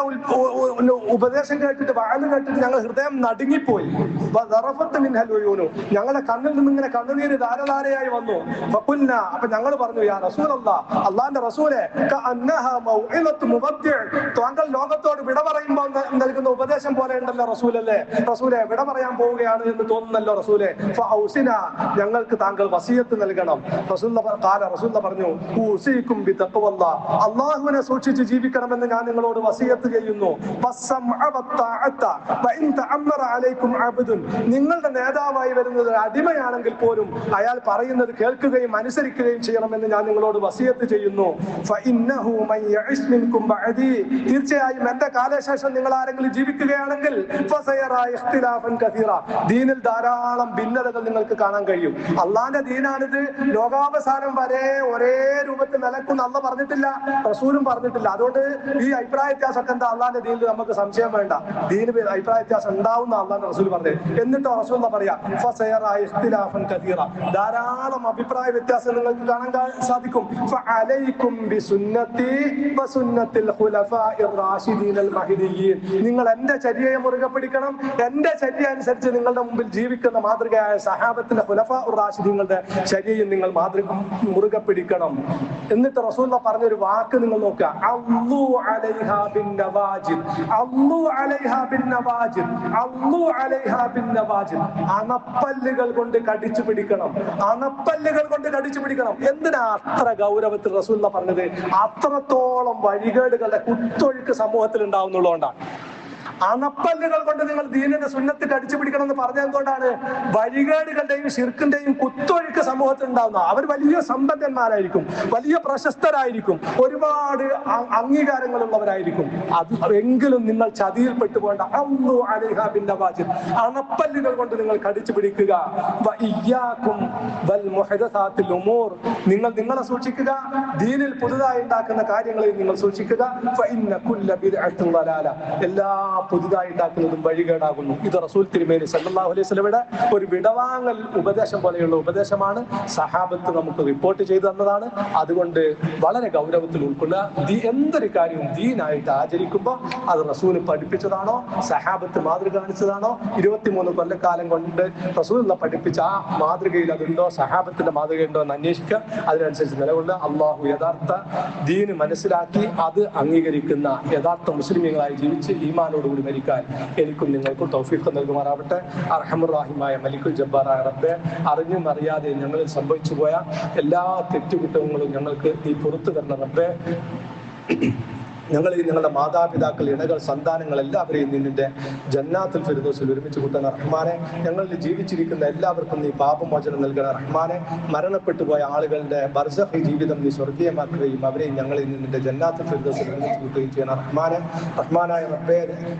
ഉപദേശം കേട്ടിട്ട് വഅദ് കേട്ടിട്ട് ഞങ്ങളുടെ ഹൃദയം നടുങ്ങിപ്പോയി. വദറഫത്ത് മിൻഹൽ ഉയൂനു, ഞങ്ങളുടെ കണ്ണിൽ നിന്ന് ഇങ്ങനെ കണ്ണുനീര് ധാരധാരയായി വന്നു. ഫഖുൽന, അപ്പൊ ഞങ്ങൾ പറഞ്ഞു, യാ റസൂലല്ലാഹ്, അല്ലാഹുവിന്റെ റസൂലേ, കഅന്നഹാ മൗഇലത്തു മുബദ്ദിഅ, താങ്കൾ ലോകത്തോട് വിട പറയുമ്പോൾ നൽകുന്ന ഉപദേശം പോലെ ഉണ്ടല്ലോ റസൂലല്ലേ, റസൂലേ വിട പറയാൻ പോവുകയാണ് എന്ന് തോന്നുന്നല്ലോ റസൂലേ. ഫഔസിന, ഞങ്ങൾ തങ്ങൾക്ക് താങ്കൾ വസിയത്ത് നൽകണം. റസൂൽ പറഞ്ഞു, ഉസീകും ബിതഖ്വല്ലാഹ്, അല്ലാഹുവിനെ സൂക്ഷിച്ച് ജീവിക്കണമെന്ന് ഞാൻ നിങ്ങളോട് വസിയത്ത് ചെയ്യുന്നു. നിങ്ങളുടെ നേതാവായി വരുന്നത് അടിമയാണെങ്കിൽ പോലും അയാൾ പറയുന്നത് കേൾക്കുകയും അനുസരിക്കുകയും ചെയ്യണമെന്ന് ഞാൻ നിങ്ങളോട് വസിയത്ത് ചെയ്യുന്നു. തീർച്ചയായും എന്റെ കാലശേഷം നിങ്ങൾ ആരെങ്കിലും ജീവിക്കുകയാണെങ്കിൽ ദീനിൽ ധാരാളം ഭിന്നതകൾ നിങ്ങൾക്ക് കാണാൻ കഴിയും. അള്ളാന്റെ ദീനാണിത്, ലോകാവസാനം വരെ ഒരേ രൂപത്തിൽ നിലക്കുന്ന അള്ള പറഞ്ഞിട്ടില്ല, റസൂലും പറഞ്ഞിട്ടില്ല. അതുകൊണ്ട് ഈ അഭിപ്രായ വ്യത്യാസമൊക്കെ എന്താ? അള്ളാന്റെ ദീനിൽ നമുക്ക് സംശയം വേണ്ട, ദീന് അഭിപ്രായ വ്യത്യാസം ഉണ്ടാവുന്ന അള്ളാന്റെ റസൂൽ പറഞ്ഞത്. എന്നിട്ടോ റസൂൽ പറയാ ധാരാളം അഭിപ്രായ വ്യത്യാസം നിങ്ങൾക്ക് കാണാൻ സാധിക്കും. നിങ്ങൾ എന്റെ ചര്യയെ മുറുകെ പിടിക്കണം. എന്റെ ചര്യ അനുസരിച്ച് നിങ്ങളുടെ മുമ്പിൽ ജീവിക്കുന്ന മാതൃകയായ സഹാബത്തിന്റെ ഖുലഫാ റാഷിദീങ്ങളുടെ ചര്യയും നിങ്ങൾ മുറുകെ പിടിക്കണം. എന്നിട്ട് റസൂൽ പറഞ്ഞൊരു വാക്ക് നിങ്ങൾ നോക്കുക, അള്ളൂ അലൈഹാ ബിൻ നവാജിദ്, അള്ളൂ അലൈഹാ ബിൻ നവാജിദ്, അള്ളൂ അലൈഹാ ബിൻ നവാജിദ്. അണപ്പല്ലുകൾ കൊണ്ട് കടിച്ചു പിടിക്കണം, അണപ്പല്ലുകൾ കൊണ്ട് കടിച്ചു പിടിക്കണം. എന്തിനാ അത്ര ഗൗരവത്തിൽ റസൂൽ പറഞ്ഞത്? അത്രത്തോളം വഴികേടുകളുടെ കുത്തൊഴുക്ക് സമൂഹത്തിൽ ഉണ്ടാവുന്നുള്ളതുകൊണ്ടാണ്. അണപ്പല്ലുകൾ കൊണ്ട് നിങ്ങൾ ദീനിന്റെ സുന്നത്ത് കടിച്ചു പിടിക്കണം എന്ന് പറഞ്ഞ എന്തുകൊണ്ടാണ്? വഴികേടുകളുടെയും ശിർക്കിന്റെയും കുത്തൊഴുക്ക് സമൂഹത്തിൽ ഉണ്ടാവുന്ന. അവർ വലിയ സമ്പന്നന്മാരായിരിക്കും, വലിയ പ്രശസ്തരായിരിക്കും, ഒരുപാട് അംഗീകാരങ്ങളുള്ളവരായിരിക്കും. അത് എങ്കിലും നിങ്ങൾ ചതിയിൽപ്പെട്ടു പോകേണ്ട. അള്ളൂ അലൈഹാ ബിൻ നവാജിദ്, അണപ്പല്ലുകൾ കൊണ്ട് നിങ്ങൾ കടിച്ചു പിടിക്കുക. നിങ്ങൾ നിങ്ങളെ സൂക്ഷിക്കുക, ദീനിൽ പുതുതായി ഉണ്ടാക്കുന്ന കാര്യങ്ങളിൽ നിങ്ങൾ സൂക്ഷിക്കുക. എല്ലാ പുതുതായി ഉണ്ടാക്കുന്നതും വഴികേടാകുന്നു. ഇത് റസൂൽ തിരുമേനി സല്ലല്ലാഹു അലൈഹി വസല്ലമയുടെ ഒരു വിടവാങ്ങൽ ഉപദേശം പോലെയുള്ള ഉപദേശമാണ്. സഹാബത്ത് നമുക്ക് റിപ്പോർട്ട് ചെയ്തു തന്നതാണ്. അതുകൊണ്ട് വളരെ ഗൗരവത്തിൽ ഉൾക്കൊള്ളുക. എന്തൊരു കാര്യവും ദീനായിട്ട് ആചരിക്കുമ്പോൾ അത് റസൂല് പഠിപ്പിച്ചതാണോ, സഹാബത്ത് മാതൃക കാണിച്ചതാണോ, 23 കൊല്ലക്കാലം കൊണ്ട് റസൂലുള്ള പഠിപ്പിച്ച ആ മാതൃകയിൽ അതുണ്ടോ, സഹാബത്തിന്റെ മാതൃകയുണ്ടോ എന്ന് അന്വേഷിക്കുക. അതിനനുസരിച്ച് നിലകൊള്ളുക. അള്ളാഹു യഥാർത്ഥ ദീന് മനസ്സിലാക്കി അത് അംഗീകരിക്കുന്ന യഥാർത്ഥ മുസ്ലിമീങ്ങളായി ജീവിച്ച് ഈമാനോടുകൂടി മരിക്കാൻ എനിക്കും നിങ്ങൾക്കും തൗഫീഖ് നൽകുമാറാവട്ടെ. അർഹമുർ റഹീമായ മലിക്കുൽ ജബ്ബാറായ റബ്ബേ, അറിഞ്ഞും അറിയാതെ ഞങ്ങളിൽ സംഭവിച്ചു പോയ എല്ലാ തെറ്റുകുറ്റങ്ങളും ഞങ്ങൾക്ക് നീ പുറത്തു തരണം റബ്ബേ. ഞങ്ങളുടെ മാതാപിതാക്കൾ, ഇണകൾ, സന്താനങ്ങൾ എല്ലാവരെയും നിന്നിന്റെ ജന്നാത്തുൽ ഫിർദൗസിൽ ഒരുമിച്ച് കൂട്ടണ റഹ്മാനെ. ഞങ്ങളിൽ ജീവിച്ചിരിക്കുന്ന എല്ലാവർക്കും നീ പാപമോചനം നൽകണ റഹ്മാനെ. മരണപ്പെട്ടു പോയ ആളുകളുടെ ബർസഖി ജീവിതം നീ സ്വർഗീയമാക്കുകയും അവരെയും ഞങ്ങളിൽ നിന്നിന്റെ ജന്നാത്തുൽ ഫിർദൗസിൽ ഒരുമിച്ച് കൂട്ടുകയും ചെയ്യണ റഹ്മാനെ. റഹ്മാനായ റബ്ബേ,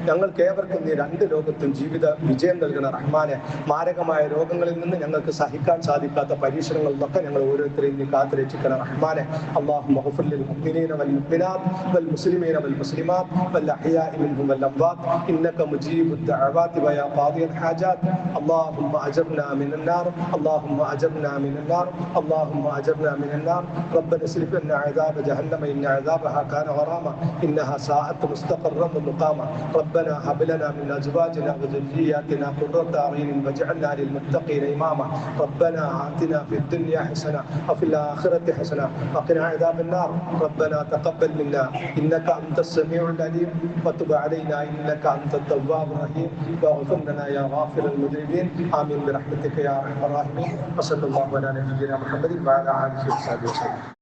ഞങ്ങൾക്ക് ഏവർക്കും നീ 2 ലോകത്തും ജീവിത വിജയം നൽകണ റഹ്മാനെ. മാരകമായ രോഗങ്ങളിൽ നിന്ന് ഞങ്ങൾക്ക് സഹിക്കാൻ സാധിക്കാത്ത പരീക്ഷണങ്ങളിലൊക്കെ ഞങ്ങൾ ഓരോരുത്തരെയും നീ കാത്തുരക്ഷിക്കണ റഹ്മാനെ. അല്ലാഹുമ്മ ഗ്ഫിർ ലിൽ മുഅ്മിനീന വൽ മുഅ്മിനാത്ത് വൽ മുസ്ലിമീന والمسلمات والأحياء منهم والأموات إنك مجيب الدعوات ويا قاضي الحاجات. اللهم أجرنا من النار، اللهم أجرنا من النار، اللهم أجرنا من النار. ربنا اصرف عنا عذاب جهنم إن عذابها كان غراما إنها ساءت مستقرا ومقاما. ربنا هب لنا من أزواجنا وذرياتنا قرة أعين واجعلنا للمتقين إماما. ربنا آتنا في الدنيا حسنة وفي الآخرة حسنة وقنا عذاب النار. ربنا تقبل منا إنك أنت السميع العليم وتب علينا إنك أنت التواب الرحيم واغفر لنا يا غافر المذنبين. آمين برحمتك يا أرحم الراحمين. وصلى الله على نبينا محمد وعلى آله وصحبه وسلم.